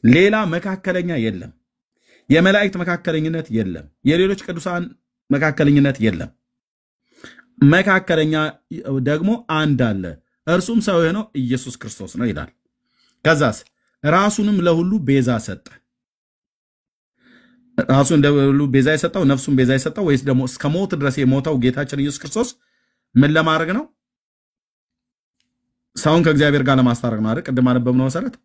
ሌላ መካከለኛ የለም። የመላእክት መካከለኝነት የለም። የሌሎች ቅዱሳን መካከለኝነት የለም። መካከለኛ ደግሞ አንድ አለ፣ እርሱም ሰው የሆነው ኢየሱስ ክርስቶስ ነው ይላል። ከዛስ ራሱንም ለሁሉ ቤዛ ሰጠ። ራሱን ለሁሉ ቤዛ የሰጠው ነፍሱን ቤዛ የሰጠው ወይስ ደግሞ እስከ ሞት ድረስ የሞተው ጌታችን ኢየሱስ ክርስቶስ ምን ለማድረግ ነው? ሰውን ከእግዚአብሔር ጋር ለማስታረቅ ነው አይደል? ቅድም አነበብነው መሰረት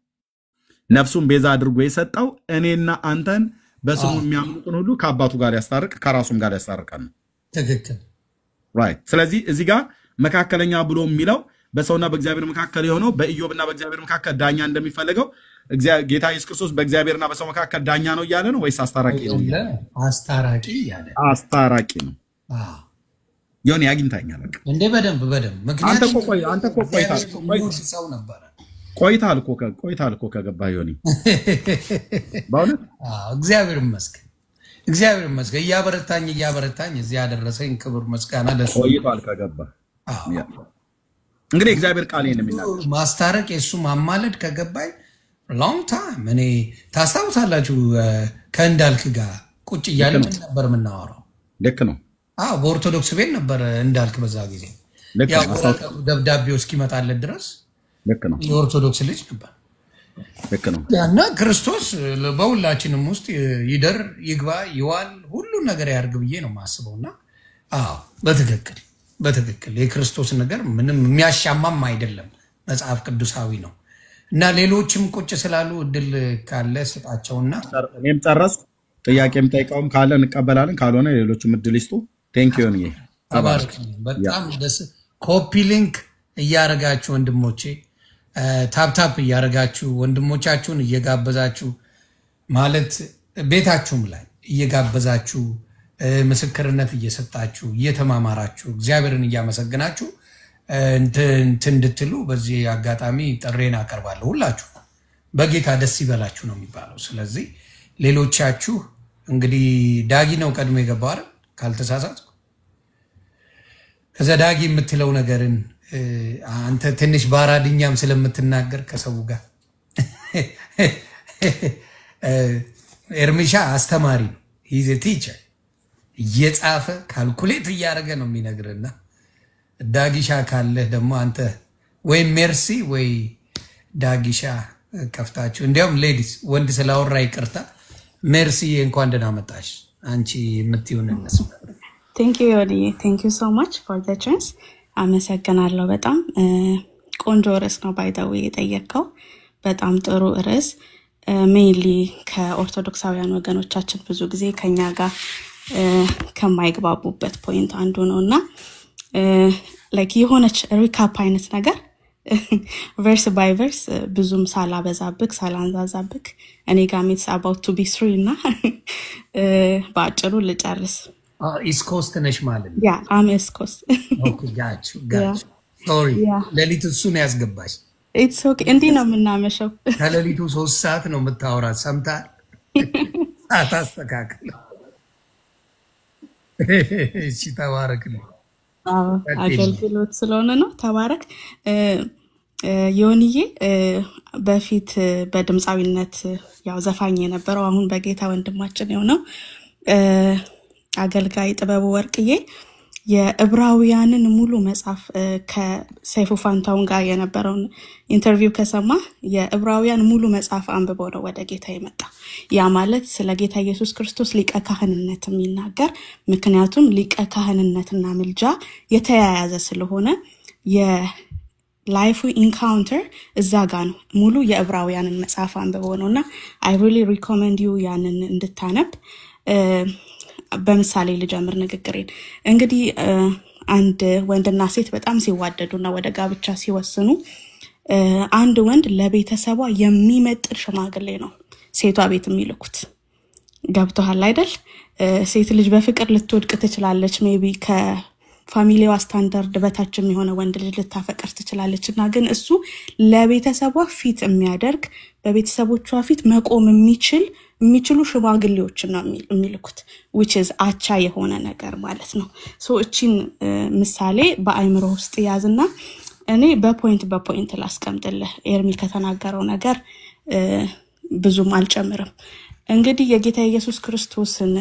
ነፍሱን ቤዛ አድርጎ የሰጠው እኔና አንተን በስሙ የሚያምኑትን ሁሉ ከአባቱ ጋር ያስታርቅ ከራሱም ጋር ያስታርቃል። ትክክል ራይት። ስለዚህ እዚህ ጋር መካከለኛ ብሎ የሚለው በሰውና በእግዚአብሔር መካከል የሆነው በኢዮብና በእግዚአብሔር መካከል ዳኛ እንደሚፈልገው ጌታ ኢየሱስ ክርስቶስ በእግዚአብሔር በሰው መካከል ዳኛ ነው እያለ ነው ወይስ አስታራቂ ነው? አስታራቂ እያለ አስታራቂ ነው። ይሁን ያግኝታኛል እንዴ በደንብ ምክንያቱም አንተ እኮ ቆይታል እኮ ከገባህ ዮኒ በእውነት እግዚአብሔር ይመስገን እያበረታኝ እዚህ ያደረሰኝ ክብር መስጋና ለሱ ቆይታል ከገባህ። እንግዲህ እግዚአብሔር ቃል ይሄን የሚናገር ማስታረቅ የሱ ማማለድ ከገባኝ ሎንግ ታይም። እኔ ታስታውሳላችሁ ከእንዳልክ ጋር ቁጭ እያለ ምን ነበር የምናወራው? ልክ ነው። በኦርቶዶክስ ቤት ነበር እንዳልክ በዛ ጊዜ ደብዳቤው እስኪመጣለት ድረስ ልክ ነው። የኦርቶዶክስ ልጅ ነበር። ልክ ነው። ያና ክርስቶስ በሁላችንም ውስጥ ይደር ይግባ ይዋል ሁሉ ነገር ያርግ ብዬ ነው ማስበውና በትክክል የክርስቶስ ነገር ምንም የሚያሻማም አይደለም፣ መጽሐፍ ቅዱሳዊ ነው። እና ሌሎችም ቁጭ ስላሉ እድል ካለ ስጣቸውና እኔም ጨረስኩ። ጥያቄም ጠይቀውም ካለ እንቀበላለን፣ ካልሆነ ሌሎችም እድል ይስጡ። ቴንክ ዩ ነው። ተባረክ። በጣም ደስ ኮፒ ሊንክ እያረጋችሁ ወንድሞቼ ታፕታፕ እያረጋችሁ ወንድሞቻችሁን እየጋበዛችሁ ማለት ቤታችሁም ላይ እየጋበዛችሁ ምስክርነት እየሰጣችሁ እየተማማራችሁ እግዚአብሔርን እያመሰግናችሁ እንድትሉ በዚህ አጋጣሚ ጥሬን አቀርባለሁ። ሁላችሁ በጌታ ደስ ይበላችሁ ነው የሚባለው። ስለዚህ ሌሎቻችሁ እንግዲህ ዳጊ ነው ቀድሞ የገባው አይደል ካልተሳሳትኩ። ከዛ ዳጊ የምትለው ነገርን አንተ ትንሽ ባራድኛም ስለምትናገር ከሰው ጋር ኤርሚሻ አስተማሪ ነው። ሂዝ ቲቸር እየጻፈ ካልኩሌት እያደረገ ነው የሚነግርና ዳጊሻ ካለህ ደግሞ አንተ ወይ ሜርሲ ወይ ዳጊሻ ከፍታችሁ እንዲያውም ሌዲስ ወንድ ስላወራ ይቅርታ ሜርሲ እንኳን ደህና መጣሽ አንቺ የምትዩን እንስማ። Thank you Yodi, thank you so much for the chance. አመሰግናለሁ። በጣም ቆንጆ ርዕስ ነው ባይ ዘ ዌይ የጠየቀው። በጣም ጥሩ ርዕስ ሜይንሊ ከኦርቶዶክሳውያን ወገኖቻችን ብዙ ጊዜ ከኛ ጋር ከማይግባቡበት ፖይንት አንዱ ነውና ላይክ የሆነች ሪካፕ አይነት ነገር ቨርስ ባይ ቨርስ ብዙም ሳላበዛብክ ሳላንዛዛብክ እኔ ጋር ሜትስ about to be 3 እና ባጭሩ ልጨርስ። ኢስት ኮስት ነሽ ማለት ነው? ያ አም ኢስት ኮስት። ኦኬ ጋቹ ሶሪ ለሊቱ እሱን ያስገባሽ። ኢትስ ኦኬ። እንዲህ ነው የምናመሸው። ከሌሊቱ 3 ሰዓት ነው የምታወራት ሰምታል? አታስተካክል። እሺ ተባረክ ነው። አገልግሎት ስለሆነ ነው። ተባረክ ዮኒዬ። በፊት በድምጻዊነት ያው ዘፋኝ የነበረው አሁን በጌታ ወንድማችን የሆነው አገልጋይ ጥበቡ ወርቅዬ የዕብራውያንን ሙሉ መጽሐፍ ከሰይፉ ፋንታውን ጋር የነበረውን ኢንተርቪው ከሰማ የዕብራውያን ሙሉ መጽሐፍ አንብቦ ነው ወደ ጌታ የመጣ። ያ ማለት ስለ ጌታ ኢየሱስ ክርስቶስ ሊቀ ካህንነት የሚናገር ምክንያቱም ሊቀ ካህንነትና ምልጃ የተያያዘ ስለሆነ የላይፉ ኢንካውንተር እዛ ጋር ነው። ሙሉ የዕብራውያንን መጽሐፍ አንብቦ ነውና I really recommend you ያንን እንድታነብ። በምሳሌ ልጀምር ንግግሬን። እንግዲህ አንድ ወንድና ሴት በጣም ሲዋደዱና ወደ ጋብቻ ሲወስኑ አንድ ወንድ ለቤተሰቧ የሚመጥን ሽማግሌ ነው ሴቷ ቤት የሚልኩት። ገብቶሃል አይደል? ሴት ልጅ በፍቅር ልትወድቅ ትችላለች። ሜቢ ከፋሚሊዋ ስታንዳርድ በታችም የሆነ ወንድ ልጅ ልታፈቅር ትችላለችና ግን እሱ ለቤተሰቧ ፊት የሚያደርግ በቤተሰቦቿ ፊት መቆም የሚችሉ ሽማግሌዎችን ነው የሚልኩት which is አቻ የሆነ ነገር ማለት ነው። ሶ እቺን ምሳሌ በአይምሮ ውስጥ ያዝና እኔ በፖይንት ላስቀምጥልህ ኤርሚ ከተናገረው ነገር ብዙም አልጨምርም። እንግዲህ የጌታ ኢየሱስ ክርስቶስን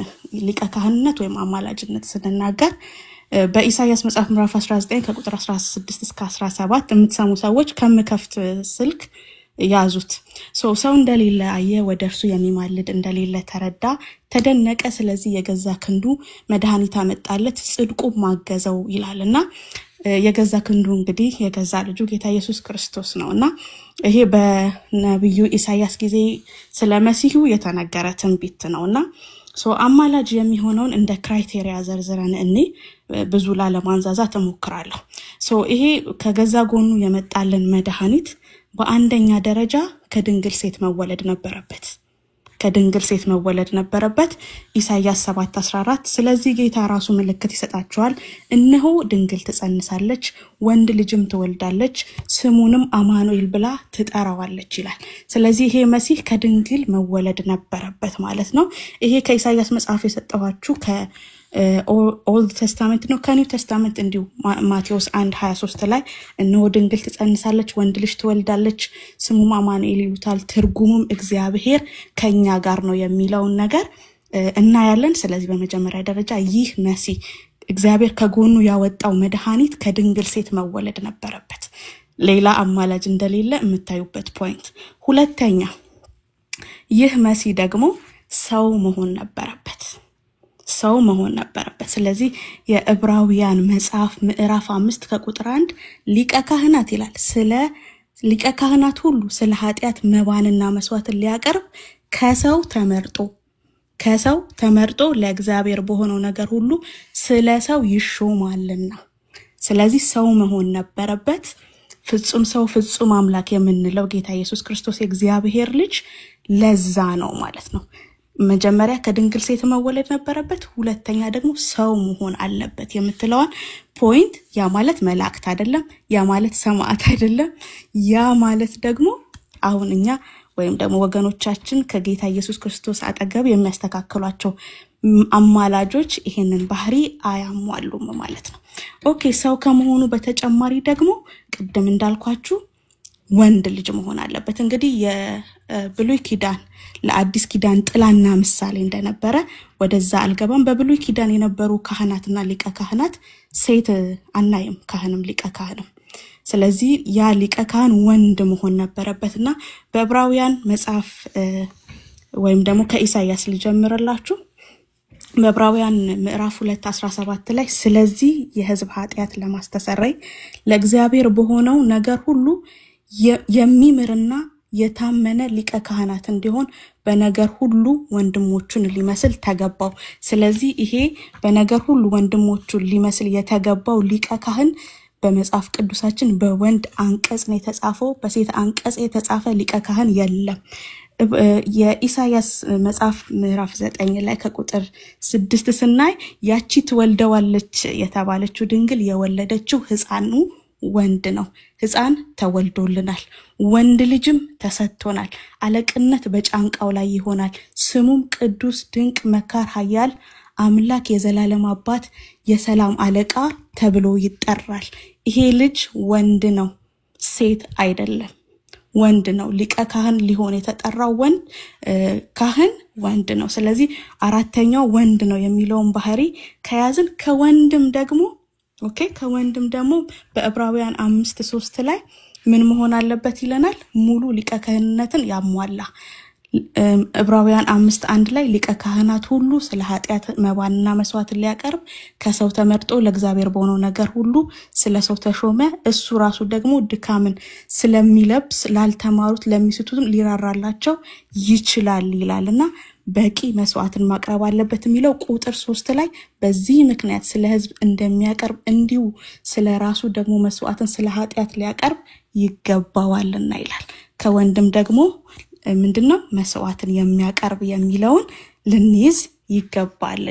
ሊቀ ካህንነት ወይም አማላጅነት ስንናገር በኢሳይያስ መጽሐፍ ምዕራፍ 19 ከቁጥር 16 እስከ 17 የምትሰሙ ሰዎች ከምከፍት ስልክ ያዙት። ሰው እንደሌለ አየ፣ ወደ እርሱ የሚማልድ እንደሌለ ተረዳ፣ ተደነቀ። ስለዚህ የገዛ ክንዱ መድኃኒት አመጣለት፣ ጽድቁ ማገዘው ይላልና የገዛ ክንዱ እንግዲህ የገዛ ልጁ ጌታ ኢየሱስ ክርስቶስ ነውና ይሄ በነብዩ ኢሳይያስ ጊዜ ስለ መሲሁ የተነገረ ትንቢት ነውና አማላጅ የሚሆነውን እንደ ክራይቴሪያ ዘርዝረን እኔ ብዙ ላለማንዛዛት እሞክራለሁ። ይሄ ከገዛ ጎኑ የመጣልን መድኃኒት በአንደኛ ደረጃ ከድንግል ሴት መወለድ ነበረበት። ኢሳይያስ 7:14 ስለዚህ ጌታ ራሱ ምልክት ይሰጣቸዋል፣ እነሆ ድንግል ትጸንሳለች፣ ወንድ ልጅም ትወልዳለች፣ ስሙንም አማኑኤል ብላ ትጠራዋለች ይላል። ስለዚህ ይሄ መሲህ ከድንግል መወለድ ነበረበት ማለት ነው። ይሄ ከኢሳይያስ መጽሐፍ የሰጠኋችሁ ኦልድ ቴስታመንት ነው። ከኒው ቴስታመንት እንዲሁ ማቴዎስ 1:23 ላይ እነሆ ድንግል ትጸንሳለች፣ ወንድ ልጅ ትወልዳለች፣ ስሙም አማኑኤል ይሉታል፣ ትርጉሙም እግዚአብሔር ከኛ ጋር ነው የሚለውን ነገር እናያለን። ስለዚህ በመጀመሪያ ደረጃ ይህ መሲህ እግዚአብሔር ከጎኑ ያወጣው መድኃኒት ከድንግል ሴት መወለድ ነበረበት፣ ሌላ አማላጅ እንደሌለ የምታዩበት ፖይንት። ሁለተኛ ይህ መሲህ ደግሞ ሰው መሆን ነበረበት። ስለዚህ የዕብራውያን መጽሐፍ ምዕራፍ 5 ከቁጥር 1 ሊቀ ካህናት ይላል። ስለ ሊቀ ካህናት ሁሉ ስለ ኃጢያት መባንና መስዋዕትን ሊያቀርብ ከሰው ተመርጦ ለእግዚአብሔር በሆነው ነገር ሁሉ ስለ ሰው ይሾማልና። ስለዚህ ሰው መሆን ነበረበት። ፍጹም ሰው ፍጹም አምላክ የምንለው ጌታ ኢየሱስ ክርስቶስ የእግዚአብሔር ልጅ ለዛ ነው ማለት ነው። መጀመሪያ ከድንግል ሴት መወለድ ነበረበት፣ ሁለተኛ ደግሞ ሰው መሆን አለበት የምትለዋን ፖይንት። ያ ማለት መላእክት አይደለም፣ ያ ማለት ሰማዕት አይደለም፣ ያ ማለት ደግሞ አሁን እኛ ወይም ደግሞ ወገኖቻችን ከጌታ ኢየሱስ ክርስቶስ አጠገብ የሚያስተካክሏቸው አማላጆች ይሄንን ባህሪ አያሟሉም ማለት ነው። ኦኬ ሰው ከመሆኑ በተጨማሪ ደግሞ ቅድም እንዳልኳችሁ ወንድ ልጅ መሆን አለበት። እንግዲህ የብሉይ ኪዳን ለአዲስ ኪዳን ጥላና ምሳሌ እንደነበረ ወደዛ አልገባም። በብሉይ ኪዳን የነበሩ ካህናትና ሊቀ ካህናት ሴት አናይም፣ ካህንም ሊቀ ካህንም። ስለዚህ ያ ሊቀ ካህን ወንድ መሆን ነበረበትና በዕብራውያን መጽሐፍ ወይም ደግሞ ከኢሳይያስ ልጀምርላችሁ። በዕብራውያን ምዕራፍ 2:17 ላይ ስለዚህ የሕዝብ ኃጢያት ለማስተሰረይ ለእግዚአብሔር በሆነው ነገር ሁሉ የሚምርና የታመነ ሊቀ ካህናት እንዲሆን በነገር ሁሉ ወንድሞቹን ሊመስል ተገባው። ስለዚህ ይሄ በነገር ሁሉ ወንድሞቹን ሊመስል የተገባው ሊቀ ካህን በመጽሐፍ ቅዱሳችን በወንድ አንቀጽ ነው የተጻፈው፣ በሴት አንቀጽ የተጻፈ ሊቀ ካህን የለም። የኢሳይያስ መጽሐፍ ምዕራፍ 9 ላይ ከቁጥር 6 ስናይ ያቺ ትወልደዋለች የተባለችው ድንግል የወለደችው ሕፃኑ ወንድ ነው። ሕፃን ተወልዶልናል፣ ወንድ ልጅም ተሰጥቶናል፣ አለቅነት በጫንቃው ላይ ይሆናል፣ ስሙም ቅዱስ ድንቅ መካር ኃያል አምላክ የዘላለም አባት የሰላም አለቃ ተብሎ ይጠራል። ይሄ ልጅ ወንድ ነው፣ ሴት አይደለም፣ ወንድ ነው። ሊቀ ካህን ሊሆን የተጠራው ካህን ወንድ ነው። ስለዚህ አራተኛው ወንድ ነው የሚለውን ባህሪ ከያዝን ከወንድም ደግሞ በዕብራውያን 5:3 ላይ ምን መሆን አለበት ይለናል? ሙሉ ሊቀ ካህንነትን ያሟላ። ዕብራውያን 5:1 ላይ ሊቀ ካህናት ሁሉ ስለ ኃጢያት መባንና መስዋዕትን ሊያቀርብ ከሰው ተመርጦ ለእግዚአብሔር በሆነው ነገር ሁሉ ስለ ሰው ተሾመ። እሱ ራሱ ደግሞ ድካምን ስለሚለብስ ላልተማሩት ለሚስቱትም ሊራራላቸው ይችላል ይላልና በቂ መስዋዕትን ማቅረብ አለበት የሚለው ቁጥር 3 ላይ በዚህ ምክንያት ስለ ሕዝብ እንደሚያቀርብ እንዲሁ ስለ ራሱ ደግሞ መስዋዕትን ስለ ኃጢያት ሊያቀርብ ይገባዋልና ይላል። ከወንድም ደግሞ ምንድነው መስዋዕትን የሚያቀርብ የሚለውን ልንይዝ ይገባል።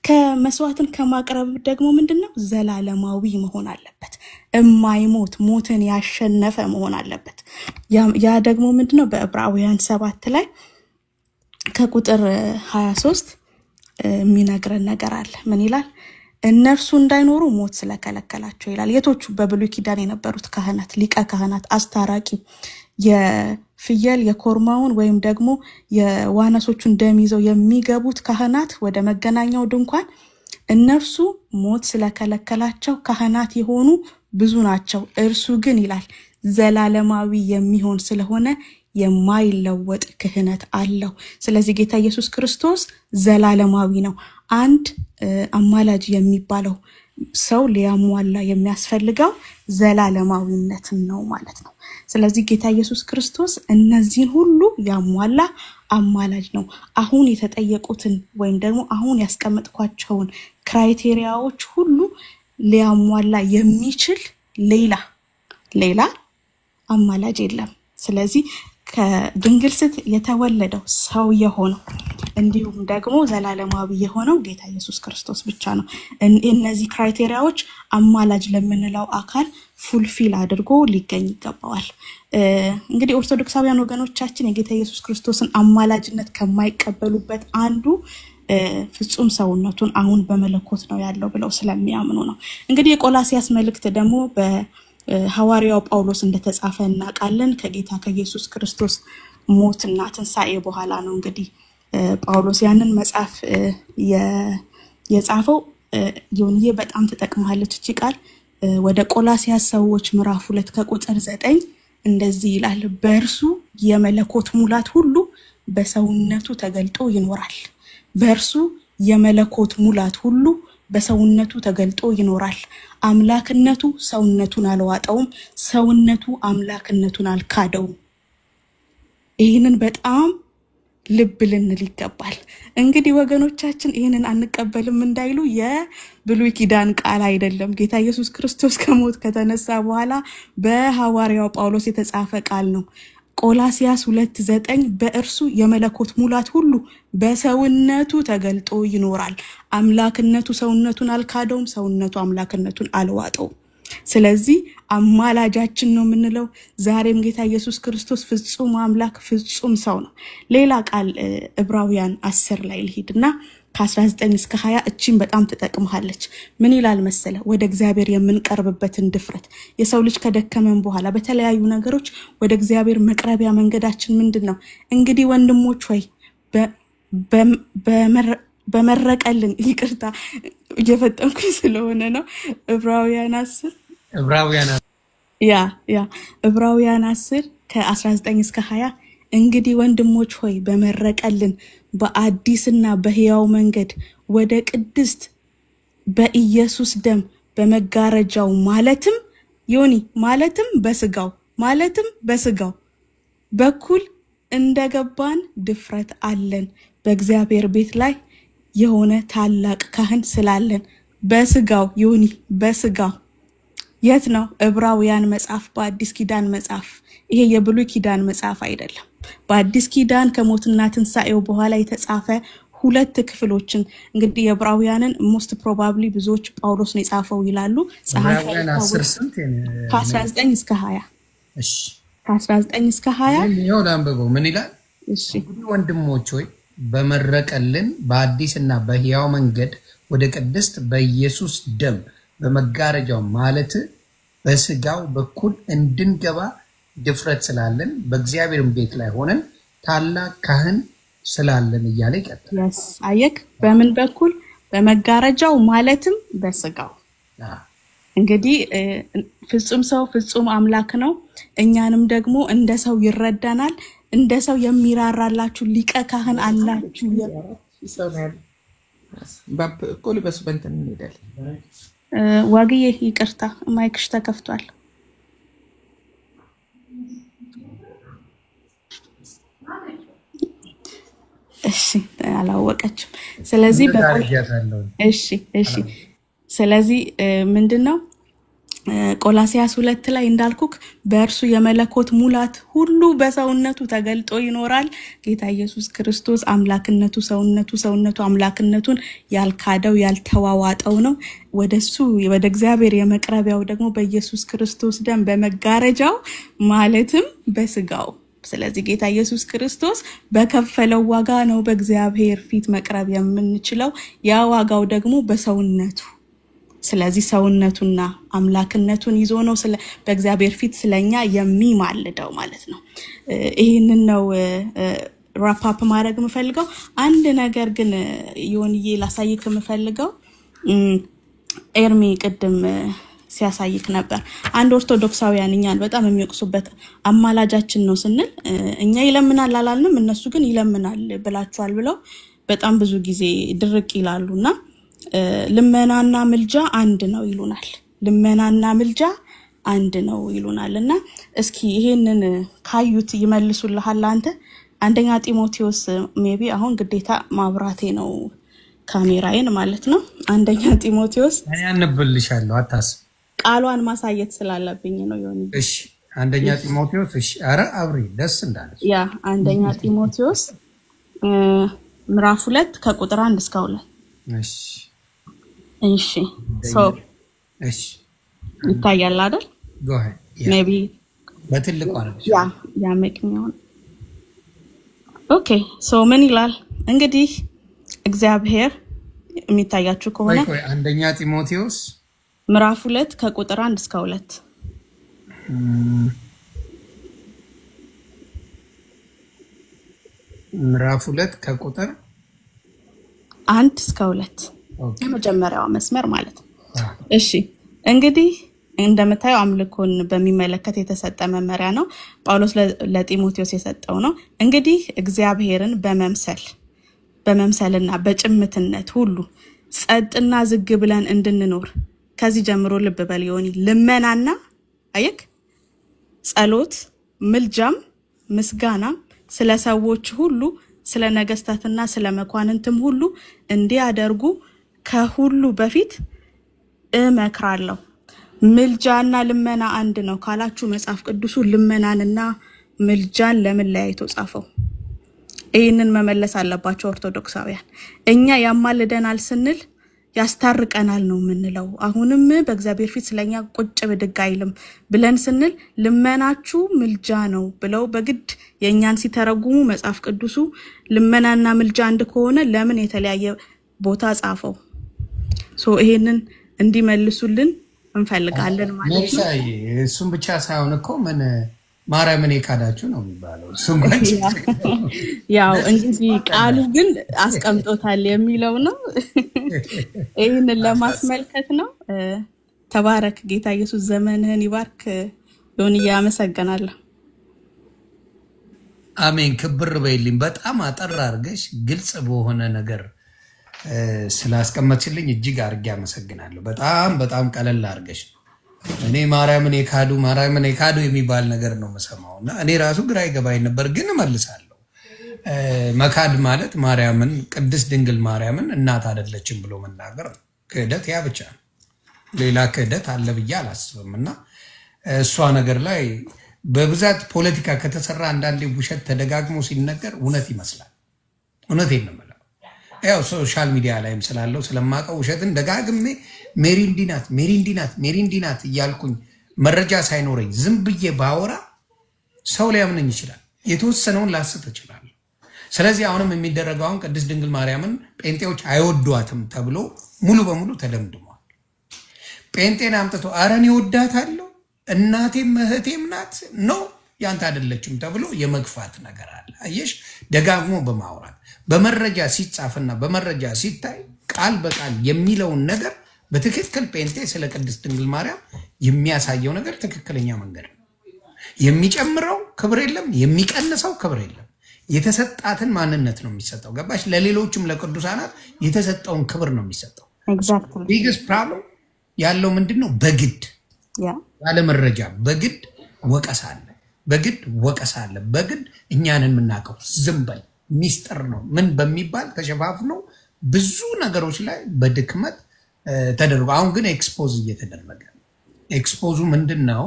ከመስዋዕትን ከማቅረብ ደግሞ ምንድነው ዘላለማዊ መሆን አለበት። እማይሞት ሞትን ያሸነፈ መሆን አለበት። ያ ደግሞ ምንድነው በዕብራውያን 7 ላይ ከቁጥር 23 የሚነግረን ነገር አለ። ምን ይላል? እነርሱ እንዳይኖሩ ሞት ስለከለከላቸው ይላል። የቶቹ? በብሉይ ኪዳን የነበሩት ካህናት፣ ሊቀ ካህናት፣ አስታራቂ የፍየል የኮርማውን ወይም ደግሞ የዋነሶቹን ደም ይዘው የሚገቡት ካህናት ወደ መገናኛው ድንኳን እነርሱ ሞት ስለከለከላቸው ካህናት የሆኑ ብዙ ናቸው። እርሱ ግን ይላል ዘላለማዊ የሚሆን ስለሆነ የማይለወጥ ክህነት አለው። ስለዚህ ጌታ ኢየሱስ ክርስቶስ ዘላለማዊ ነው። አንድ አማላጅ የሚባለው ሰው ሊያሟላ የሚያስፈልገው ዘላለማዊነትን ነው ማለት ነው። ስለዚህ ጌታ ኢየሱስ ክርስቶስ እነዚህን ሁሉ ያሟላ አማላጅ ነው። አሁን የተጠየቁትን ወይም ደግሞ አሁን ያስቀመጥኳቸውን ክራይቴሪያዎች ሁሉ ሊያሟላ የሚችል ሌላ አማላጅ የለም። ስለዚህ ከድንግል ሴት የተወለደው ሰው የሆነው እንዲሁም ደግሞ ዘላለማዊ የሆነው ጌታ ኢየሱስ ክርስቶስ ብቻ ነው። እነዚህ ክራይቴሪያዎች አማላጅ ለምንለው አካል ፉልፊል አድርጎ ሊገኝ ይገባዋል። እንግዲህ ኦርቶዶክሳውያን ወገኖቻችን የጌታ ኢየሱስ ክርስቶስን አማላጅነት ከማይቀበሉበት አንዱ ፍጹም ሰውነቱን አሁን በመለኮት ነው ያለው ብለው ስለሚያምኑ ነው። እንግዲህ የቆላሲያስ መልእክት ደግሞ በሐዋርያው ጳውሎስ እንደተጻፈ እናውቃለን። ከጌታ ከኢየሱስ ክርስቶስ ሞትና ትንሣኤ በኋላ ነው እንግዲህ ጳውሎስ ያንን መጽሐፍ የጻፈው። ዮንዬ በጣም ተጠቅማለች እቺ ቃል። ወደ ቆላሲያስ ሰዎች ምዕራፍ 2 ከቁጥር 9 እንደዚህ ይላል፣ በእርሱ የመለኮት ሙላት ሁሉ በሰውነቱ ተገልጦ ይኖራል። በእርሱ የመለኮት ሙላት ሁሉ በሰውነቱ ተገልጦ ይኖራል። አምላክነቱ ሰውነቱን አልዋጠውም፣ ሰውነቱ አምላክነቱን አልካደውም። ይህንን በጣም ልብ ልንል ይገባል። እንግዲህ ወገኖቻችን ይህንን አንቀበልም እንዳይሉ የብሉይ ኪዳን ቃል አይደለም። ጌታ ኢየሱስ ክርስቶስ ከሞት ከተነሳ በኋላ በሐዋርያው ጳውሎስ የተጻፈ ቃል ነው። ቆላሲያስ 2:9 በእርሱ የመለኮት ሙላት ሁሉ በሰውነቱ ተገልጦ ይኖራል። አምላክነቱ ሰውነቱን አልካደውም፣ ሰውነቱ አምላክነቱን አልዋጠውም። ስለዚህ አማላጃችን ነው የምንለው ዛሬም ጌታ ኢየሱስ ክርስቶስ ፍጹም አምላክ ፍጹም ሰው ነው። ሌላ ቃል ዕብራውያን 10 ላይ ልሂድና ከ19 እስከ 20 እቺን በጣም ተጠቅመሃለች። ምን ይላል መሰለ? ወደ እግዚአብሔር የምንቀርብበትን ድፍረት የሰው ልጅ ከደከመን በኋላ በተለያዩ ነገሮች ወደ እግዚአብሔር መቅረቢያ መንገዳችን ምንድነው? እንግዲህ ወንድሞች ሆይ በመረቀልን ይቅርታ እየፈጠንኩኝ ስለሆነ ነው። ዕብራውያን 10 ከ19 እስከ 20 እንግዲህ ወንድሞች ሆይ በመረቀልን በአዲስና በሕያው መንገድ ወደ ቅድስት በኢየሱስ ደም በመጋረጃው ማለትም በስጋው በኩል እንደገባን ድፍረት አለን። በእግዚአብሔር ቤት ላይ የሆነ ታላቅ ካህን ስላለን በስጋው የት ነው? ዕብራውያን መጽሐፍ በአዲስ ኪዳን መጽሐፍ። ይሄ የብሉይ ኪዳን መጽሐፍ አይደለም። በአዲስ ኪዳን ከሞትና ትንሣኤው በኋላ የተጻፈ 2 ክፍሎችን እንግዲህ የዕብራውያንን ሞስት ፕሮባብሊ ብዙዎች ጳውሎስ ነው የጻፈው ይላሉ። ዕብራውያን 10 ስንት? ከ19 እስከ 20። እሺ ከ19 እስከ 20 ነው አንብበው። ምን ይላል? እሺ ወንድሞች ሆይ በመረቀልን በአዲስና በሕያው መንገድ ወደ ቅድስት በኢየሱስ ደም በመጋረጃው ማለት በስጋው በኩል እንድንገባ ድፍረት ስላለን በእግዚአብሔር ቤት ላይ ሆነን ታላቅ ካህን ስላለን እያለ ይቀጥላል። አየክ? በምን በኩል? በመጋረጃው ማለትም በስጋው። እንግዲህ ፍጹም ሰው ፍጹም አምላክ ነው። እኛንም ደግሞ እንደ ሰው ይረዳናል። እንደ ሰው የሚራራላችሁ ሊቀ ካህን አላችሁ። ዋግዬ ይቅርታ ማይክሽ ተከፍቷል። እሺ አላወቀችም። ስለዚህ ስለዚህ ምንድነው ቆላሲያስ 2 ላይ እንዳልኩክ በእርሱ የመለኮት ሙላት ሁሉ በሰውነቱ ተገልጦ ይኖራል። ጌታ ኢየሱስ ክርስቶስ አምላክነቱ ሰውነቱ አምላክነቱን ያልካደው ያልተዋዋጠው ነው። ወደሱ ወደ እግዚአብሔር የመቅረቢያው ደግሞ በኢየሱስ ክርስቶስ ደም በመጋረጃው ማለትም በስጋው። ስለዚህ ጌታ ኢየሱስ ክርስቶስ በከፈለው ዋጋ ነው በእግዚአብሔር ፊት መቅረብ የምንችለው። ያ ዋጋው ደግሞ በሰውነቱ። ስለዚህ ሰውነቱና አምላክነቱን ይዞ ነው በእግዚአብሔር ፊት ስለኛ የሚማልደው ማለት ነው። ይሄንን ነው ራፕ አፕ ማድረግ የምፈልገው። አንድ ነገር ግን ዮንዬ ላሳይክ የምፈልገው ኤርሚ ቅድም ሲያሳይክ ነበር። አንድ ኦርቶዶክሳውያን እኛን በጣም የሚወቅሱበት አማላጃችን ነው ስንል እኛ ይለምናል አላልንም፣ እነሱ ግን ይለምናል ብላችኋል ብለው በጣም ብዙ ጊዜ ድርቅ ይላሉና ልመናና ምልጃ አንድ ነው ይሉናል። ልመናና ምልጃ አንድ ነው ይሉናልና እስኪ ይሄንን ካዩት ይመልሱልሃል። አንተ አንደኛ ጢሞቴዎስ ሜቢ አሁን ግዴታ ማብራቴ ነው ካሜራዬን ማለት ነው። አንደኛ ጢሞቴዎስ እኔ አንብልሻለሁ አታስብ፣ ቃሏን ማሳየት ስላለብኝ ነው ዮኒ። እሺ አንደኛ ጢሞቴዎስ እሺ፣ አረ አብሪ ደስ እንዳለሽ። ያ አንደኛ ጢሞቴዎስ ምዕራፍ 2 ከቁጥር 1 እስከ 2። እሺ እሺ ይታያል አይደል? go ahead maybe በትልቁ አረጋሽ ያ መቅኛው። ኦኬ ምን ይላል እንግዲህ እግዚአብሔር የሚታያችሁ ከሆነ አንደኛ ጢሞቴዎስ ምዕራፍ 2 ከቁጥር 1 እስከ 2 ምዕራፍ 2 ከቁጥር 1 እስከ 2 የመጀመሪያው መስመር ማለት ነው። እሺ እንግዲህ እንደምታዩ አምልኮን በሚመለከት የተሰጠ መመሪያ ነው ጳውሎስ ለጢሞቴዎስ የሰጠው ነው። እንግዲህ እግዚአብሔርን በመምሰልና በጭምትነት ሁሉ ጸጥና ዝግ ብለን እንድንኖር ከዚህ ጀምሮ ልብ በል ዮኒ፣ ልመናና አየክ ጸሎት ምልጃም ምስጋና ስለ ሰዎች ሁሉ ስለ ነገስታትና ስለ መኳንንትም ሁሉ እንዲያደርጉ ከሁሉ በፊት እመክራለሁ። ምልጃና ልመና አንድ ነው ካላችሁ መጽሐፍ ቅዱሱ ልመናንና ምልጃን ለምን ለያይቶ ጻፈው? ይሄንን መመለስ አለባቸው ኦርቶዶክሳውያን። እኛ ያማልደናል ስንል ያስታርቀናል ነው የምንለው። አሁንም በእግዚአብሔር ፊት ስለኛ ቁጭ ብድግ አይልም ብለን ስንል ልመናችሁ ምልጃ ነው ብለው በግድ የኛን ሲተረጉሙ መጽሐፍ ቅዱሱ ልመናና ምልጃ አንድ ከሆነ ለምን የተለያየ ቦታ ጻፈው? ይሄንን እንዲመልሱልን እንፈልጋለን ማለት ነው። እሱም ብቻ ሳይሆን እኮ ምን ማርያምን የካዳችሁ ነው የሚባለው። ያው እንግዲህ ቃሉ ግን አስቀምጦታል የሚለው ነው። ይሄንን ለማስመልከት ነው። ተባረክ ጌታ ኢየሱስ ዘመንህን ይባርክ። ዮኒያ አመሰግናለሁ። አሜን። ክብር በይልኝ። በጣም አጠር አድርገሽ ግልጽ በሆነ ነገር ስላስቀመጥልኝ እጅግ አድርጌ አመሰግናለሁ። በጣም ቀለል አድርገሽ ነው። እኔ ማርያምን የካዱ የሚባል ነገር ነው መሰማውና እኔ ራሱ ግራ ይገባኝ ነበር፣ ግን እመልሳለሁ። መካድ ማለት ማርያምን ቅድስት ድንግል ማርያምን እናት አይደለችም ብሎ መናገር ክህደት ያ ብቻ ነው። ሌላ ክህደት አለ ብዬ አላስብምና እሷ ነገር ላይ በብዛት ፖለቲካ ከተሰራ አንዳንዴ ውሸት ተደጋግሞ ሲነገር እውነት ይመስላል። እውነቴን ነው የምለው። ያው ሶሻል ሚዲያ ላይም ስላለው ስለማቀው ውሸትን ደጋግሜ ሜሪ እንዲናት እያልኩኝ መረጃ ሳይኖረኝ ዝም ብዬ ባወራ ሰው ሊያምነኝ ይችላል። የተወሰነውን ላስት እችላለሁ። ስለዚህ አሁንም የሚደረገው አሁን ቅድስት ድንግል ማርያምን ጴንጤዎች አይወዷትም ተብሎ ሙሉ በሙሉ ተደምድሟል። ጴንጤን አምጥቶ አረን ይወዳታለሁ እናቴም እህቴም ናት ነው ያንተ አይደለችም ተብሎ የመግፋት ነገር አለ። አየሽ፣ ደጋግሞ በማውራት በመረጃ ሲጻፍና በመረጃ ሲታይ ቃል በቃል የሚለውን ነገር በትክክል ጴንጤ ስለ ቅድስት ድንግል ማርያም የሚያሳየው ነገር ትክክለኛ መንገድ ነው። የሚጨምረው ክብር የለም፣ የሚቀንሰው ክብር የለም። የተሰጣትን ማንነት ነው የሚሰጠው። ገባሽ? ለሌሎችም ለቅዱሳናት የተሰጠውን ክብር ነው የሚሰጠው። ኤግዛክትሊ ቢግስት ፕሮብለም ያለው ምንድነው? በግድ ያለ መረጃ በግድ ወቀሳ አለ። በግድ እኛንን የምናውቀው ዝም በል ሚስጥር ነው ምን በሚባል ተሸፋፍኖ ብዙ ነገሮች ላይ በድክመት ተደርጎ አሁን ግን ኤክስፖዝ እየተደረገ ኤክስፖዙ ምንድነው?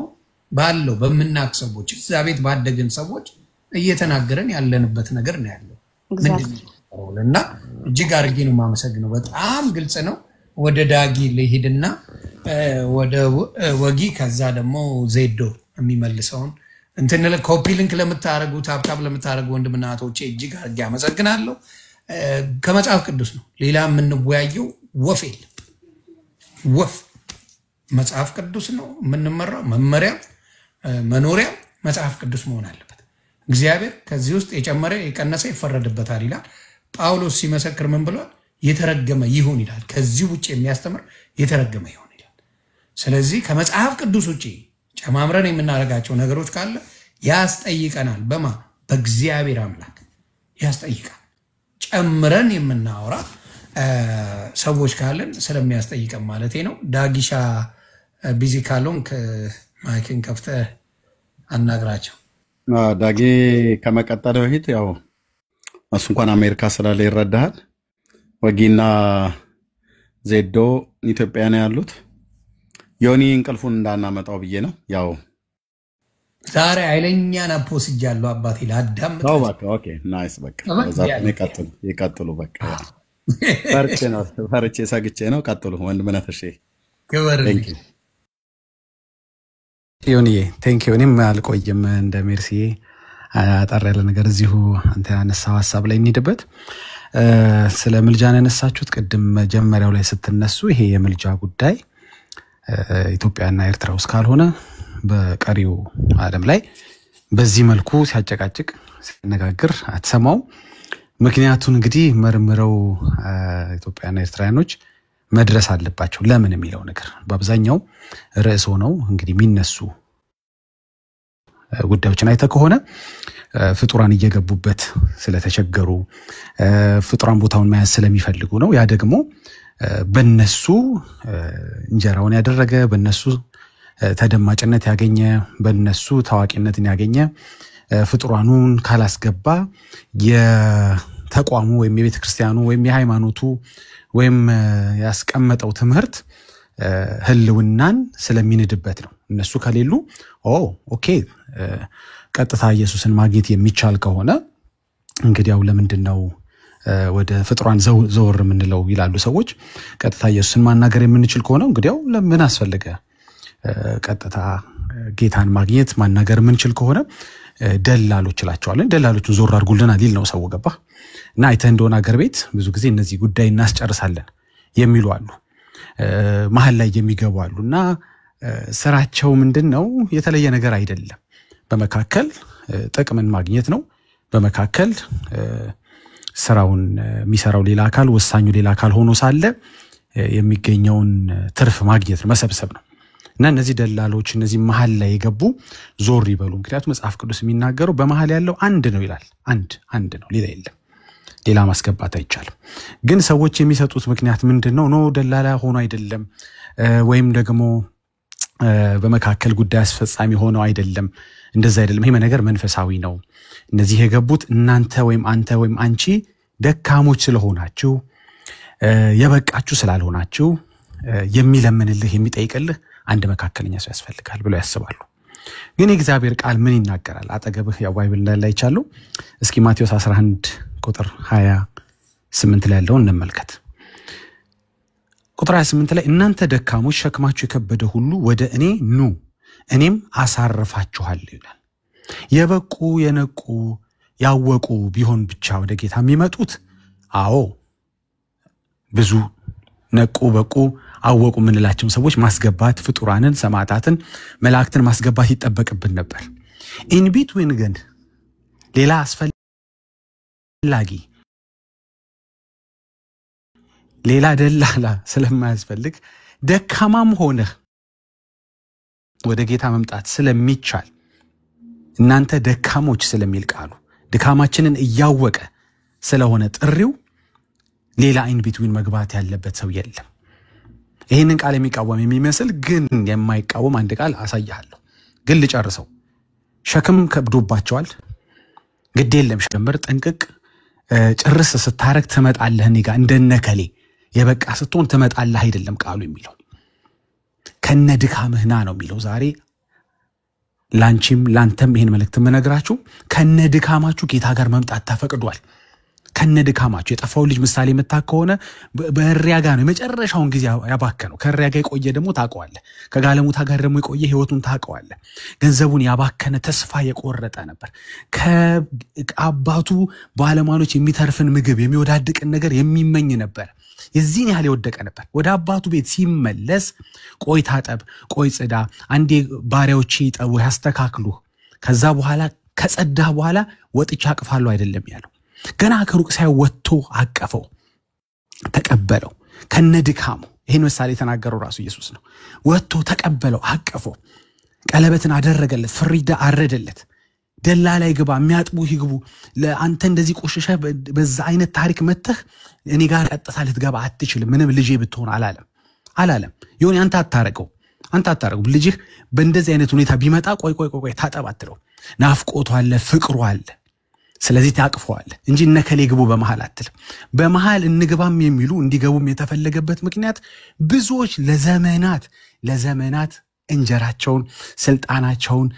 ባለው በመናክ ሰዎች እዛ ቤት ባደግን ሰዎች እየተናገረን ያለንበት ነገር ነው ያለው ምንድነውና እጅግ አድርጌ ነው የማመሰግነው። በጣም ግልጽ ነው። ወደ ዳጊ ልሂድና ወደ ወጊ ከዛ ደግሞ ዜዶ የሚመልሰውን እንትን ኮፒ ሊንክ ለምታረጉ ታፕታፕ ለምታረጉ ወንድምና እህቶቼ እጅግ አድርጌ አመሰግናለሁ። ከመጽሐፍ ቅዱስ ነው ሌላ የምንወያየው ወፍ መጽሐፍ ቅዱስ ነው የምንመራው። መመሪያ መኖሪያ መጽሐፍ ቅዱስ መሆን አለበት። እግዚአብሔር ከዚህ ውስጥ የጨመረ የቀነሰ ይፈረድበታል ይላል። ጳውሎስ ሲመሰክር ምን ብሏል? የተረገመ ይሁን ይላል። ከዚህ ውጭ የሚያስተምር የተረገመ ይሁን ይላል። ስለዚህ ከመጽሐፍ ቅዱስ ውጭ ጨማምረን የምናደርጋቸው ነገሮች ካለ ያስጠይቀናል። በእግዚአብሔር አምላክ ያስጠይቃል። ጨምረን የምናወራ ሰዎች ካለን ስለሚያስጠይቀን ማለት ነው። ዳጊሻ ቢዚ ካሎንክ ማይክን ከፍተህ አናግራቸው። ዳጊ ከመቀጠል በፊት ያው እሱ እንኳን አሜሪካ ስላለ ይረዳሃል። ወጊና ዜዶ ኢትዮጵያ ነው ያሉት። ዮኒ እንቅልፉን እንዳናመጣው ብዬ ነው። ያው ዛሬ ኃይለኛ ናፖስ ይያለው አባቴ ላዳምጥ። ኦኬ ናይስ። በቃ ይቀጥሉ። በቃ ፈርቼ ሰግቼ ነው። ቀጥሉ ወንድምነት። እሺ ክበርልኝ ዮኒዬ። ቴንክ ዩ። እኔም አልቆይም እንደ ሜርሲዬ አጠር ያለ ነገር እዚሁ አንተ ያነሳው ሐሳብ ላይ እንሂድበት። ስለ ምልጃን ያነሳችሁት ቅድም መጀመሪያው ላይ ስትነሱ ይሄ የምልጃ ጉዳይ ኢትዮጵያና ኤርትራ ውስጥ ካልሆነ በቀሪው ዓለም ላይ በዚህ መልኩ ሲያጨቃጭቅ ሲነጋገር አትሰማው። ምክንያቱን እንግዲህ መርምረው ኢትዮጵያና ኤርትራኖች መድረስ አለባቸው። ለምን የሚለው ነገር በአብዛኛው ርዕስ ሆነው እንግዲህ የሚነሱ ጉዳዮችን አይተ ከሆነ ፍጡራን እየገቡበት ስለተቸገሩ ፍጡራን ቦታውን መያዝ ስለሚፈልጉ ነው። ያ ደግሞ በነሱ እንጀራውን ያደረገ በነሱ ተደማጭነት ያገኘ በነሱ ታዋቂነትን ያገኘ ፍጡራኑን ካላስገባ የተቋሙ ወይም የቤተ ክርስቲያኑ ወይም የሃይማኖቱ ወይም ያስቀመጠው ትምህርት ህልውናን ስለሚንድበት ነው። እነሱ ከሌሉ ኦኬ ቀጥታ ኢየሱስን ማግኘት የሚቻል ከሆነ እንግዲህ ያው ለምንድነው ወደ ፍጡራን ዘወር የምንለው ይላሉ ሰዎች። ቀጥታ ኢየሱስን ማናገር የምንችል ከሆነ እንግዲህ ያው ለምን አስፈልገ? ቀጥታ ጌታን ማግኘት ማናገር የምንችል ከሆነ ደላሎች ይላቸዋለን። ደላሎቹን ዞር አድርጉልናል ይል ነው ሰው ገባ። እና አይተ እንደሆነ አገር ቤት ብዙ ጊዜ እነዚህ ጉዳይ እናስጨርሳለን የሚሉ አሉ፣ መሀል ላይ የሚገቡ አሉና ስራቸው ምንድነው? የተለየ ነገር አይደለም። በመካከል ጥቅምን ማግኘት ነው። በመካከል ስራውን የሚሰራው ሌላ አካል ወሳኙ ሌላ አካል ሆኖ ሳለ የሚገኘውን ትርፍ ማግኘት ነው፣ መሰብሰብ ነው። እና እነዚህ ደላሎች እነዚህ መሀል ላይ የገቡ ዞር ይበሉ። ምክንያቱም መጽሐፍ ቅዱስ የሚናገረው በመሀል ያለው አንድ ነው ይላል። አንድ ነው፣ ሌላ የለም። ሌላ ማስገባት አይቻልም። ግን ሰዎች የሚሰጡት ምክንያት ምንድነው? ኖ ደላላ ሆኖ አይደለም፣ ወይም ደግሞ በመካከል ጉዳይ አስፈጻሚ ሆኖ አይደለም፣ እንደዛ አይደለም። ይሄ ነገር መንፈሳዊ ነው። እነዚህ የገቡት እናንተ ወይም አንተ ወይም አንቺ ደካሞች ስለሆናችሁ የበቃችሁ ስላልሆናችሁ የሚለምንልህ የሚጠይቅልህ አንድ መካከለኛ ሰው ያስፈልጋል ብለው ያስባሉ። ግን የእግዚአብሔር ቃል ምን ይናገራል? አጠገብህ ያው ባይብል ላይ ይቻለው። እስኪ ማቴዎስ 11 ቁጥር 28 ላይ ያለውን እንመልከት። ቁጥር 28 ላይ እናንተ ደካሞች ሸክማችሁ የከበደ ሁሉ ወደ እኔ ኑ እኔም አሳርፋችኋለሁ ይላል። የበቁ የነቁ ያወቁ ቢሆን ብቻ ወደ ጌታ የሚመጡት ብዙ ነቁ በቁ አወቁ ምንላቸው ሰዎች ማስገባት ፍጡራንን ሰማዕታትን መላእክትን ማስገባት ይጠበቅብን ነበር። ኢን ቢትዊን ግን ሌላ አስፈላጊ ሌላ ደላላ ስለማያስፈልግ ደካማም ሆነ ወደ ጌታ መምጣት ስለሚቻል እናንተ ደካሞች ስለሚል ቃሉ ድካማችንን እያወቀ ስለሆነ ጥሪው ሌላ ኢን ቢትዊን መግባት ያለበት ሰው የለም። ይሄንን ቃል የሚቃወም የሚመስል ግን የማይቃወም አንድ ቃል አሳያለሁ። ግን ልጨርሰው። ሸክም ከብዶባቸዋል፣ ግድ የለም ሸምር ጠንቅቅ ጭርስ ስታረግ ትመጣለህ እኔ ጋር እንደነከሌ የበቃ ስትሆን ትመጣለህ አይደለም ቃሉ የሚለው። ከነድካምህ ና ነው የሚለው። ዛሬ ላንቺም ላንተም ይሄን መልእክት የምነግራችሁ ከነድካማችሁ ጌታ ጋር መምጣት ተፈቅዷል። ከነድካማችሁ የጠፋው ልጅ ምሳሌ የምታውቅ ከሆነ በእሪያ ጋር ነው የመጨረሻውን ጊዜ ያባከነው። ከእሪያ ጋር የቆየ ደግሞ ታውቀዋለህ። ከጋለሙታ ጋር ደግሞ የቆየ ህይወቱን ታውቀዋለህ። ገንዘቡን ያባከነ ተስፋ የቆረጠ ነበር። ከአባቱ ባለሟሎች የሚተርፍን ምግብ የሚወዳድቅን ነገር የሚመኝ ነበር። የዚህን ያህል የወደቀ ነበር። ወደ አባቱ ቤት ሲመለስ ቆይ ታጠብ፣ ቆይ ጽዳ፣ አንዴ ባሪያዎች ይጠቡ ያስተካክሉ፣ ከዛ በኋላ ከጸዳህ በኋላ ወጥቻ አቅፋለሁ አይደለም ያለው። ገና ከሩቅ ሳይሆን ወጥቶ አቀፈው፣ ተቀበለው ከነድካሙ። ይህን ምሳሌ የተናገረው ራሱ ኢየሱስ ነው። ወጥቶ ተቀበለው፣ አቀፈው፣ ቀለበትን አደረገለት፣ ፍሪዳ አረደለት። ደላላ ይግባ፣ የሚያጥቡ ይግቡ፣ ለአንተ እንደዚህ ቆሽሸ በዛ አይነት ታሪክ መተህ እኔ ጋር ቀጥታ ልትገባ አትችልም፣ ምንም ልጄ ብትሆን አላለም። ይሁን አንተ አታረገው ልጅህ በእንደዚህ አይነት ሁኔታ ቢመጣ ቆይ ታጠብ አትለው። ናፍቆቱ አለ፣ ፍቅሩ አለ። ስለዚህ ታቅፈዋል እንጂ እነከሌ ግቡ በመሃል አትልም። በመሃል እንግባም የሚሉ እንዲገቡም የተፈለገበት ምክንያት ብዙዎች ለዘመናት እንጀራቸውን፣ ስልጣናቸውን፣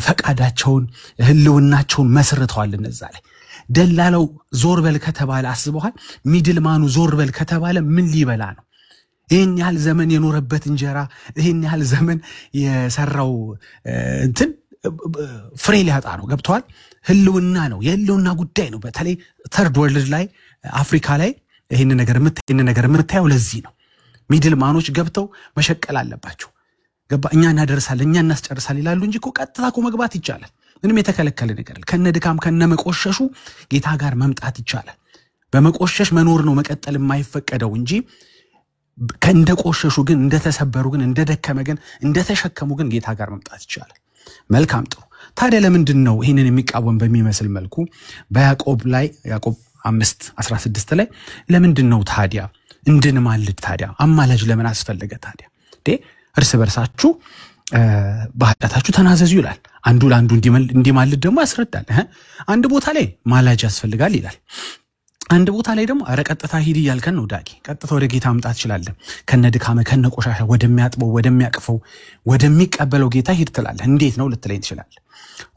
ፈቃዳቸውን፣ ህልውናቸውን መስርተዋል እነዛ ላይ። ደላለው ዞር በል ከተባለ አስበዋል። ሚድልማኑ ዞር በል ከተባለ ምን ሊበላ ነው? ይህን ያህል ዘመን የኖረበት እንጀራ፣ ይህን ያህል ዘመን የሰራው እንትን ፍሬ ሊያጣ ነው። ገብተዋል። ህልውና ነው፣ የህልውና ጉዳይ ነው። በተለይ ተርድ ወርልድ ላይ አፍሪካ ላይ ይህን ነገር የምታየው ለዚህ ነው። ሚድልማኖች ገብተው መሸቀል አለባቸው። ገባ? እኛ እናደርሳለን፣ እኛ እናስጨርሳለን ይላሉ እንጂ ቀጥታ መግባት ይቻላል። ምንም የተከለከለ ነገር ከነድካም ከነመቆሸሹ ጌታ ጋር መምጣት ይቻላል። በመቆሸሽ መኖር ነው መቀጠል የማይፈቀደው እንጂ ከእንደቆሸሹ ግን፣ እንደተሰበሩ ግን፣ እንደደከመ ግን፣ እንደተሸከሙ ግን ጌታ ጋር መምጣት ይቻላል። መልካም ጥሩ። ታዲያ ለምንድን ነው ይህንን የሚቃወም በሚመስል መልኩ በያዕቆብ 5:16 ላይ ለምንድን ነው ታዲያ እንድንማልድ ታዲያ አማላጅ ለምን አስፈለገ ታዲያ? እርስ በርሳችሁ በኃጢአታችሁ ተናዘዙ ይላል። አንዱ ለአንዱ እንዲማልድ ደግሞ ያስረዳል። አንድ ቦታ ላይ ማላጅ ያስፈልጋል ይላል። አንድ ቦታ ላይ ደግሞ አረ ቀጥታ ሂድ እያልከን ነው ዳጊ። ቀጥታ ወደ ጌታ መምጣት ትችላለህ። ከነድካመ ከነቆሻሻ ወደሚያጥበው፣ ወደሚያቅፈው፣ ወደሚቀበለው ጌታ ሂድ ትላለህ። እንዴት ነው ልትለኝ ትችላለህ።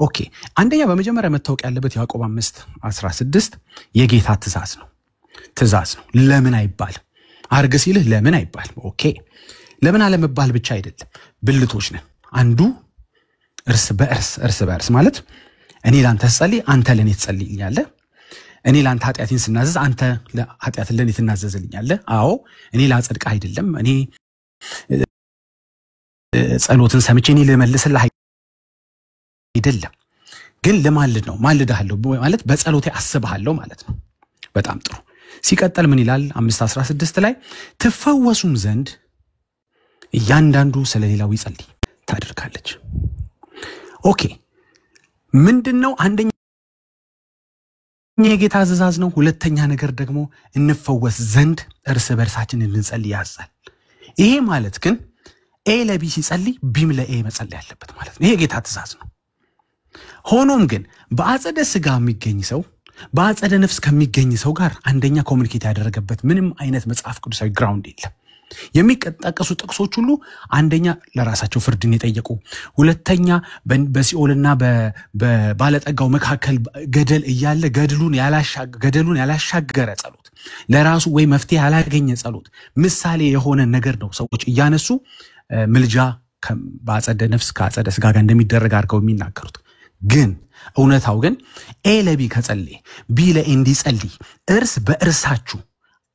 ኦኬ፣ አንደኛ በመጀመሪያ መታወቅ ያለበት ያዕቆብ 5:16 የጌታ ትእዛዝ ነው። ለምን አይባልም? አርግ ሲልህ ለምን አይባልም? ኦኬ፣ ለምን አለመባል ብቻ አይደለም። ብልቶች ነን። አንዱ እርስ በእርስ ማለት እኔ ላንተ ስጸልይ አንተ ለኔ ትጸልይልኛለህ። እኔ ላንተ ኃጢአቴን ስናዘዝ አንተ ኃጢአትን ለኔ ትናዘዝልኛለህ። አዎ፣ እኔ ላጸድቅህ አይደለም፣ እኔ ጸሎትን ሰምቼ እኔ ልመልስልህ አይደለም፣ ግን ልማልድ ነው። ማልድሃለሁ ማለት በጸሎቴ አስብሃለሁ ማለት ነው። በጣም ጥሩ። ሲቀጥል ምን ይላል? 5:16 ላይ ትፈወሱም ዘንድ እያንዳንዱ ስለሌላው ይጸልይ ታደርጋለች። ኦኬ፣ ምንድነው? አንደኛ የጌታ ትእዛዝ ነው። ሁለተኛ ነገር ደግሞ እንፈወስ ዘንድ እርስ በርሳችን እንጸልይ ያዛል። ይሄ ማለት ግን ኤ ለቢ ሲጸልይ ቢም ለኤ መጸለይ ያለበት ማለት ነው። ይሄ የጌታ ትእዛዝ ነው። ሆኖም ግን በአጸደ ስጋ የሚገኝ ሰው በአጸደ ነፍስ ከሚገኝ ሰው ጋር አንደኛ ኮሚኒኬት ያደረገበት ምንም አይነት መጽሐፍ ቅዱሳዊ ግራውንድ የለም። የሚጠቀሱ ጥቅሶች ሁሉ አንደኛ ለራሳቸው ፍርድን የጠየቁ፣ ሁለተኛ በሲኦልና በባለጠጋው መካከል ገደል እያለ ገደሉን ያላሻገረ ጸሎት፣ ለራሱ ወይ መፍትሄ ያላገኘ ጸሎት ምሳሌ የሆነ ነገር ነው ሰዎች እያነሱ ምልጃ በአጸደ ነፍስ ከአጸደ ስጋ ጋር እንደሚደረግ አድርገው የሚናገሩት። ግን እውነታው ግን ኤ ለቢ ከጸለየ ቢ ለኤ እንዲጸልይ እርስ በእርሳችሁ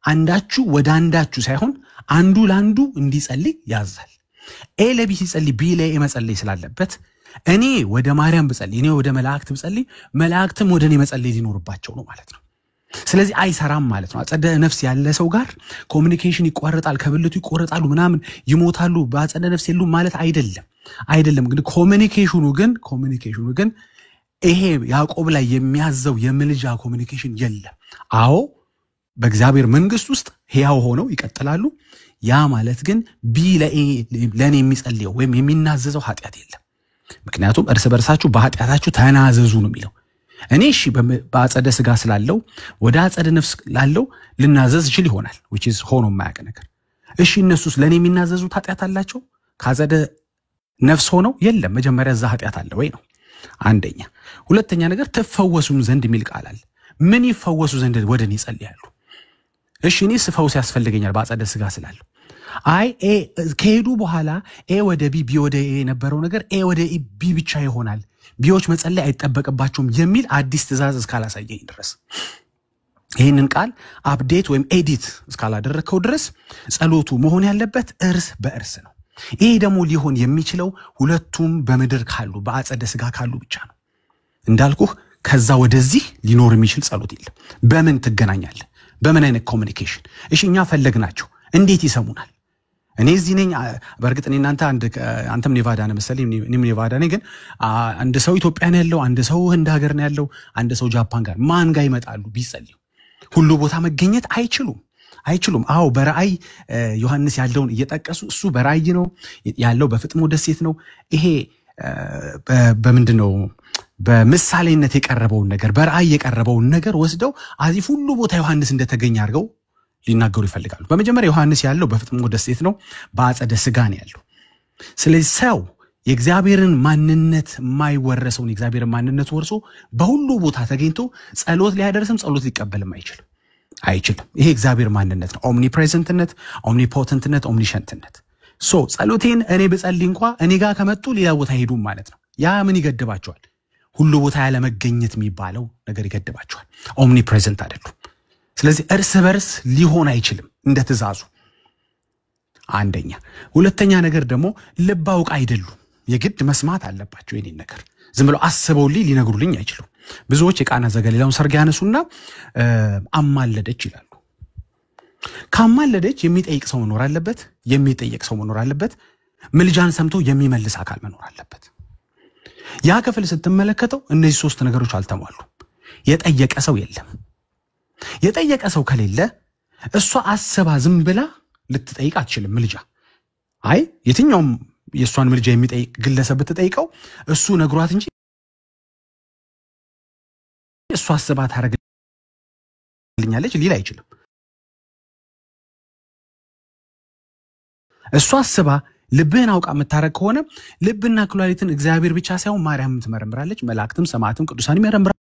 አንዳችሁ ወደ አንዳችሁ ሳይሆን አንዱ ለአንዱ እንዲጸልይ ያዛል። ኤ ለቢ ሲጸልይ ቢ ለኤ መጸለይ ስላለበት እኔ ወደ ማርያም ብጸልይ፣ እኔ ወደ መላእክት ብጸልይ መላእክትም ወደ እኔ መጸለይ ሊኖርባቸው ነው ማለት ነው። ስለዚህ አይሰራም ማለት ነው። አጸደ ነፍስ ያለ ሰው ጋር ኮሚኒኬሽን ይቋረጣል፣ ከብልቱ ይቆረጣሉ፣ ምናምን ይሞታሉ፣ በአጸደ ነፍስ የሉም ማለት አይደለም። ግን ኮሚኒኬሽኑ ግን ይሄ ያዕቆብ ላይ የሚያዘው የምልጃ ኮሚኒኬሽን የለም። አዎ በእግዚአብሔር መንግስት ውስጥ ሕያው ሆነው ይቀጥላሉ። ያ ማለት ግን ቢ ለእኔ የሚጸልየው ወይም የሚናዘዘው ኃጢአት የለም። ምክንያቱም እርስ በርሳችሁ በኃጢአታችሁ ተናዘዙ ነው የሚለው። እኔ እሺ በአጸደ ስጋ ስላለው ወደ አጸደ ነፍስ ላለው ልናዘዝ ይችል ይሆናል which is ሆኖ የማያውቅ ነገር። እሺ እነሱስ ለእኔ የሚናዘዙት ኃጢአት አላቸው? ካጸደ ነፍስ ሆነው የለም መጀመሪያ እዛ ኃጢአት አለ ወይ ነው አንደኛ። ሁለተኛ ነገር ተፈወሱም ዘንድ የሚል ቃል አለ። ምን ይፈወሱ ዘንድ ወደ እኔ ይጸልያሉ? እሺ እኔስ ፈውስ ያስፈልገኛል በአጸደ ስጋ ስላለው። አይ ከሄዱ በኋላ ኤ ወደ ቢ ወደ ኤ የነበረው ነገር ኤ ወደ ቢ ብቻ ይሆናል፣ ቢዎች መጸለይ አይጠበቅባቸውም የሚል አዲስ ትእዛዝ እስካላሳየኝ ድረስ ይህንን ቃል አፕዴት ወይም ኤዲት እስካላደረግከው ድረስ ጸሎቱ መሆን ያለበት እርስ በእርስ ነው። ይህ ደግሞ ሊሆን የሚችለው ሁለቱም በምድር ካሉ በአጸደ ስጋ ካሉ ብቻ ነው። እንዳልኩህ ከዛ ወደዚህ ሊኖር የሚችል ጸሎት የለም። በምን ትገናኛለህ? በምን አይነት ኮሚኒኬሽን? እሺ እኛ ፈለግናቸው እንዴት ይሰሙናል? እኔ እዚህ ነኝ። በእርግጥ እኔ እናንተ አንተም ኔቫዳ ነህ መሰለኝ፣ እኔም ኔቫዳ ነኝ። ግን አንድ ሰው ኢትዮጵያ ነው ያለው፣ አንድ ሰው ህንድ ሀገር ነው ያለው፣ አንድ ሰው ጃፓን ጋር ማን ጋር ይመጣሉ ቢጸልዩ? ሁሉ ቦታ መገኘት አይችሉም። አዎ በራእይ ዮሐንስ ያለውን እየጠቀሱ እሱ በራእይ ነው ያለው፣ በፍጥሞ ደሴት ነው። ይሄ በምንድነው በምሳሌነት የቀረበውን ነገር በራእይ የቀረበውን ነገር ወስደው አዚፍ ሁሉ ቦታ ዮሐንስ እንደተገኘ አድርገው ሊናገሩ ይፈልጋሉ። በመጀመሪያ ዮሐንስ ያለው በፍጥሞ ደሴት ነው፣ በአጸደ ስጋ ነው ያለው። ስለዚህ ሰው የእግዚአብሔርን ማንነት የማይወረሰውን የእግዚአብሔርን ማንነት ወርሶ በሁሉ ቦታ ተገኝቶ ጸሎት ሊያደርስም ጸሎት ሊቀበልም አይችልም። ይሄ እግዚአብሔር ማንነት ነው። ኦምኒፕሬዘንትነት፣ ኦምኒፖተንትነት፣ ኦምኒሸንትነት። ጸሎቴን እኔ ብጸልይ እንኳ እኔ ጋር ከመጡ ሌላ ቦታ ሄዱም ማለት ነው። ያ ምን ይገድባቸዋል? ሁሉ ቦታ ያለ መገኘት የሚባለው ነገር ይገድባቸዋል። ኦምኒፕሬዘንት አይደሉም። ስለዚህ እርስ በርስ ሊሆን አይችልም እንደ ትእዛዙ አንደኛ። ሁለተኛ ነገር ደግሞ ልብ አውቅ አይደሉም። የግድ መስማት አለባቸው። የኔን ነገር ዝም ብለው አስበውልኝ ሊነግሩልኝ አይችሉም። ብዙዎች የቃና ዘገሊላውን ሰርግ ያነሱና አማለደች ይላሉ። ካማለደች የሚጠይቅ ሰው መኖር አለበት፣ የሚጠየቅ ሰው መኖር አለበት፣ ምልጃን ሰምቶ የሚመልስ አካል መኖር አለበት። ያ ክፍል ስትመለከተው እነዚህ ሶስት ነገሮች አልተሟሉም። የጠየቀ ሰው የለም። የጠየቀ ሰው ከሌለ እሷ አስባ ዝም ብላ ልትጠይቅ አትችልም። ምልጃ አይ የትኛውም የእሷን ምልጃ የሚጠይቅ ግለሰብ ብትጠይቀው እሱ ነግሯት እንጂ እሷ አስባ ታደርግልኛለች ሊል አይችልም። እሷ አስባ ልብህን አውቃ የምታረግ ከሆነ ልብና ኩላሊትን እግዚአብሔር ብቻ ሳይሆን ማርያም ትመረምራለች፣ መላእክትም ሰማዕትም ቅዱሳን ይመረምራሉ።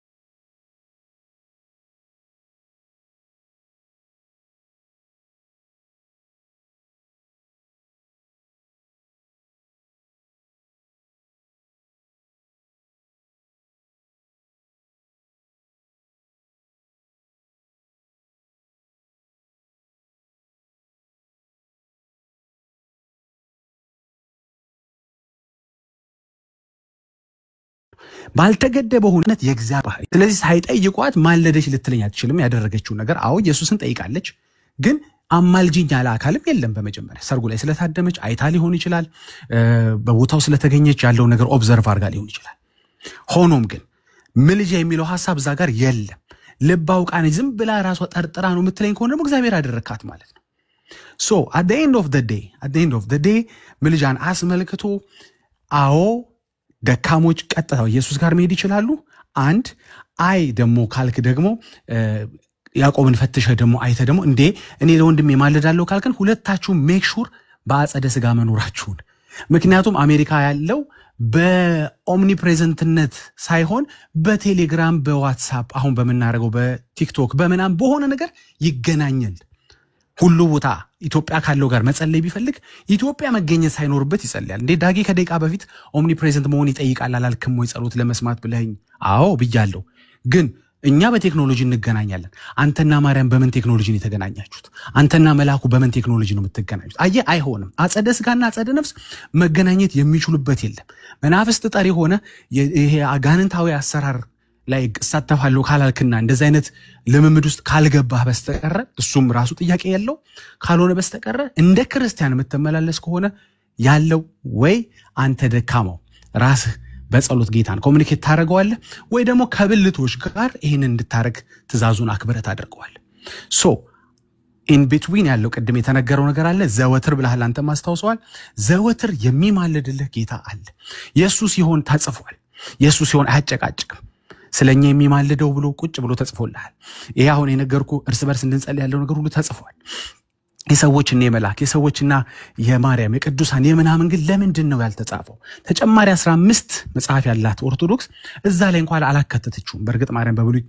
ባልተገደበ ሁነት የእግዚአብሔር ስለዚህ ሳይጠይቋት ማለደች ልትለኝ አትችልም። ያደረገችው ነገር አዎ ኢየሱስን ጠይቃለች፣ ግን አማልጅኝ ያለ አካልም የለም። በመጀመሪያ ሰርጉ ላይ ስለታደመች አይታ ሊሆን ይችላል፣ በቦታው ስለተገኘች ያለው ነገር ኦብዘርቭ አድርጋ ሊሆን ይችላል። ሆኖም ግን ምልጃ የሚለው ሐሳብ እዛ ጋር የለም። ልብ አውቃ ነች ዝም ብላ ራሷ ጠርጥራ ነው የምትለኝ ከሆነ ደግሞ እግዚአብሔር አደረካት ማለት ነው። ሶ at the end of the day ምልጃን አስመልክቶ አዎ ደካሞች ቀጥታው ኢየሱስ ጋር መሄድ ይችላሉ። አንድ አይ ደግሞ ካልክ ደግሞ ያዕቆብን ፈትሸህ ደግሞ አይተ ደግሞ እንዴ እኔ ለወንድሜ ማለዳለሁ ካልከን ሁለታችሁ ሜክ ሹር በአጸደ ስጋ መኖራችሁን። ምክንያቱም አሜሪካ ያለው በኦምኒፕሬዘንትነት ሳይሆን በቴሌግራም በዋትስአፕ አሁን በመናረገው በቲክቶክ በመናም በሆነ ነገር ይገናኛል። ሁሉ ቦታ ኢትዮጵያ ካለው ጋር መጸለይ ቢፈልግ ኢትዮጵያ መገኘት ሳይኖርበት ይጸልያል። እንዴ ዳጊ ከደቂቃ በፊት ኦምኒፕሬዘንት መሆን ይጠይቃል አላልክም ወይ ጸሎት ለመስማት ብለኝ? አዎ ብያለሁ። ግን እኛ በቴክኖሎጂ እንገናኛለን። አንተና ማርያም በምን ቴክኖሎጂ ነው የተገናኛችሁት? አንተና መልአኩ በምን ቴክኖሎጂ ነው የምትገናኙት? አየህ አይሆንም። አጸደ ስጋና አጸደ ነፍስ መገናኘት የሚችሉበት የለም። መናፍስት ጠሪ ሆነ ይሄ አጋንንታዊ አሰራር ላይ እሳተፋለሁ ካላልክና እንደዚህ አይነት ልምምድ ውስጥ ካልገባህ በስተቀረ እሱም ራሱ ጥያቄ ያለው ካልሆነ በስተቀረ እንደ ክርስቲያን የምትመላለስ ከሆነ ያለው ወይ አንተ ደካማው ራስህ በጸሎት ጌታን ኮሙኒኬት ታደርገዋለህ ወይ ደግሞ ከብልቶች ጋር ይሄንን እንድታረግ ትእዛዙን አክብረህ ታደርገዋለህ። ሶ ኢን ቢትዊን ያለው ቅድም የተነገረው ነገር አለ። ዘወትር ብለሃል አንተ ማስታውሰዋል። ዘወትር የሚማልድልህ ጌታ አለ። የሱ ሲሆን ተጽፏል። የሱ ሲሆን አያጨቃጭቅም። ስለኛ የሚማልደው ብሎ ቁጭ ብሎ ተጽፎልሃል። ይሄ አሁን የነገርኩ እርስ በርስ እንድንጸልይ ያለው ነገር ሁሉ ተጽፏል። የሰዎችና የመላክ የሰዎችና የማርያም የቅዱሳን የምናምን ግን ለምንድን ነው ያልተጻፈው? ተጨማሪ 15 መጽሐፍ ያላት ኦርቶዶክስ እዛ ላይ እንኳን አላካተተችውም። በእርግጥ ማርያም በብሉይ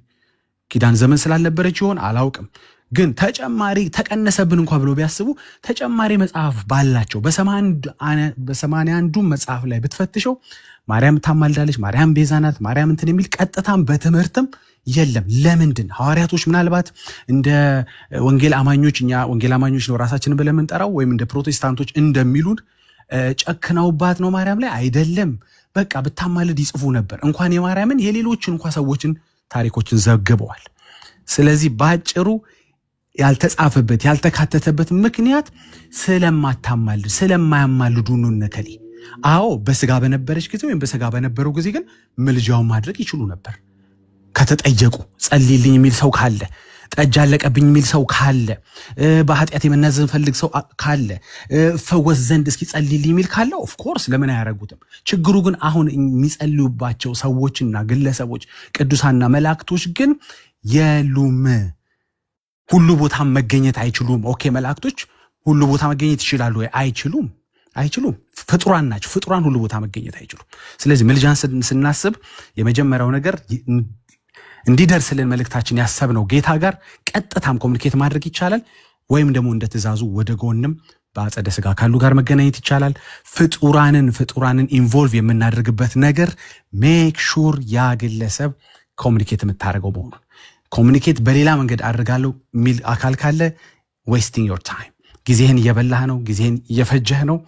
ኪዳን ዘመን ስላልነበረች ይሆን አላውቅም። ግን ተጨማሪ ተቀነሰብን እንኳን ብሎ ቢያስቡ ተጨማሪ መጽሐፍ ባላቸው በ81 መጽሐፍ ላይ ብትፈትሸው ማርያም ታማልዳለች፣ ማርያም ቤዛ ናት፣ ማርያም እንትን የሚል ቀጥታም በትምህርትም የለም። ለምንድን ሐዋርያቶች ምናልባት እንደ ወንጌል አማኞች እኛ ወንጌል አማኞች ነው ራሳችንን ብለን የምንጠራው ወይም እንደ ፕሮቴስታንቶች እንደሚሉን ጨክነውባት ነው ማርያም ላይ አይደለም። በቃ ብታማልድ ይጽፉ ነበር። እንኳን የማርያምን የሌሎችን እንኳን ሰዎችን ታሪኮችን ዘግበዋል። ስለዚህ ባጭሩ ያልተጻፈበት ያልተካተተበት ምክንያት ስለማታማልድ ስለማያማልዱ ነው ነከሌ። አዎ በስጋ በነበረች ጊዜ ወይም በስጋ በነበረው ጊዜ ግን ምልጃውን ማድረግ ይችሉ ነበር። ከተጠየቁ ጸልይልኝ የሚል ሰው ካለ፣ ጠጅ አለቀብኝ የሚል ሰው ካለ፣ በኃጢአት የመናዘዝ ፈልግ ሰው ካለ፣ ፈወስ ዘንድ እስኪ ጸልይልኝ የሚል ካለ ኦፍ ኮርስ ለምን አያረጉትም? ችግሩ ግን አሁን የሚጸልዩባቸው ሰዎችና ግለሰቦች ቅዱሳንና መላእክቶች ግን የሉም። ሁሉ ቦታ መገኘት አይችሉም። ኦኬ መላእክቶች ሁሉ ቦታ መገኘት ይችላሉ ወይ? አይችሉም። ፍጡራን ናቸው። ፍጡራን ሁሉ ቦታ መገኘት አይችሉም። ስለዚህ ምልጃን ስናስብ የመጀመሪያው ነገር እንዲደርስልን መልእክታችን ያሰብነው ጌታ ጋር ቀጥታም ኮሙኒኬት ማድረግ ይቻላል፣ ወይም ደግሞ እንደ ትእዛዙ ወደ ጎንም በአጸደ ስጋ ካሉ ጋር መገናኘት ይቻላል። ፍጡራንን ኢንቮልቭ የምናደርግበት ነገር ሜክ ሹር ያ ግለሰብ ኮሙኒኬት የምታደርገው መሆኑን። ኮሙኒኬት በሌላ መንገድ አድርጋለሁ የሚል አካል ካለ ዌስቲንግ ዮር ታይም፣ ጊዜህን እየበላህ ነው፣ ጊዜህን እየፈጀህ ነው።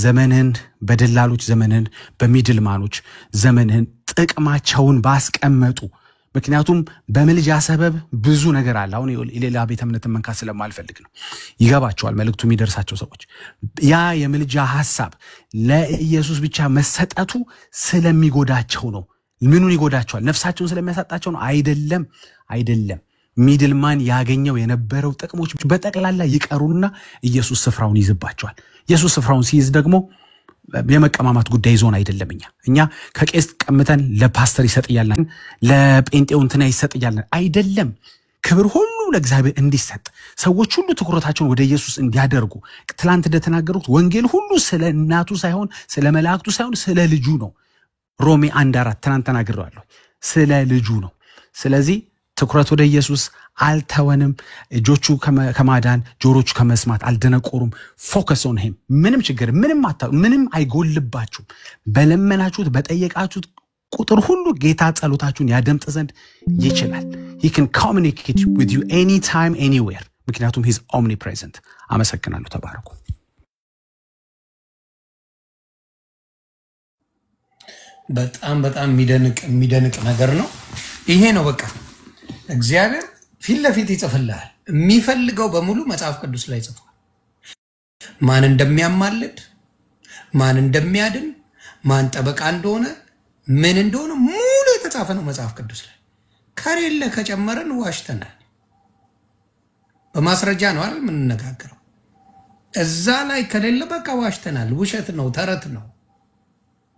ዘመንህን በደላሎች፣ ዘመንህን በሚድልማኖች፣ ዘመንህን ጥቅማቸውን ባስቀመጡ። ምክንያቱም በምልጃ ሰበብ ብዙ ነገር አለ። አሁን የሌላ ቤተ እምነትን መንካት ስለማልፈልግ ነው። ይገባቸዋል መልእክቱ የሚደርሳቸው ሰዎች። ያ የምልጃ ሐሳብ ለኢየሱስ ብቻ መሰጠቱ ስለሚጎዳቸው ነው። ምኑን ይጎዳቸዋል? ነፍሳቸውን ስለሚያሳጣቸው ነው? አይደለም። ሚድልማን ያገኘው የነበረው ጥቅሞች በጠቅላላ ይቀሩና ኢየሱስ ስፍራውን ይዝባቸዋል። ኢየሱስ ስፍራውን ሲይዝ ደግሞ የመቀማማት ጉዳይ ይዞን አይደለም። እኛ ከቄስ ቀምተን ለፓስተር ይሰጥያለን፣ ለጴንጤው እንትና ይሰጥያለን አይደለም። ክብር ሁሉ ለእግዚአብሔር እንዲሰጥ፣ ሰዎች ሁሉ ትኩረታቸውን ወደ ኢየሱስ እንዲያደርጉ፣ ትላንት እንደተናገሩት ወንጌል ሁሉ ስለ እናቱ ሳይሆን ስለ መላእክቱ ሳይሆን ስለ ልጁ ነው። ሮሜ 1:4 ትናንት ተናግሬዋለሁ። ስለ ልጁ ነው። ስለዚህ ትኩረት ወደ ኢየሱስ አልተወንም። እጆቹ ከማዳን ጆሮቹ ከመስማት አልደነቆሩም። ፎከስ ኦን ሂም። ምንም ችግር ምንም አይጎልባችሁም። በለመናችሁት በጠየቃችሁት ቁጥር ሁሉ ጌታ ጸሎታችሁን ያደምጥ ዘንድ ይችላል። he can communicate with you anytime anywhere ምክንያቱም he's omnipresent። አመሰግናለሁ። ተባረኩ። በጣም የሚደንቅ ነገር ነው። ይሄ ነው በቃ እግዚአብሔር ፊት ለፊት ይጽፍልሃል። የሚፈልገው በሙሉ መጽሐፍ ቅዱስ ላይ ጽፏል። ማን እንደሚያማልድ፣ ማን እንደሚያድን፣ ማን ጠበቃ እንደሆነ፣ ምን እንደሆነ ሙሉ የተጻፈ ነው መጽሐፍ ቅዱስ ላይ። ከሌለ ከጨመረን ዋሽተናል። በማስረጃ ነው አይደል የምንነጋገረው። እዛ ላይ ከሌለ በቃ ዋሽተናል። ውሸት ነው፣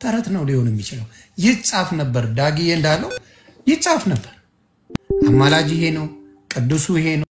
ተረት ነው ሊሆን የሚችለው። ይጻፍ ነበር ዳግዬ እንዳለው ይጻፍ ነበር። አማላጅ ይሄ ነው፣ ቅዱሱ ይሄ ነው።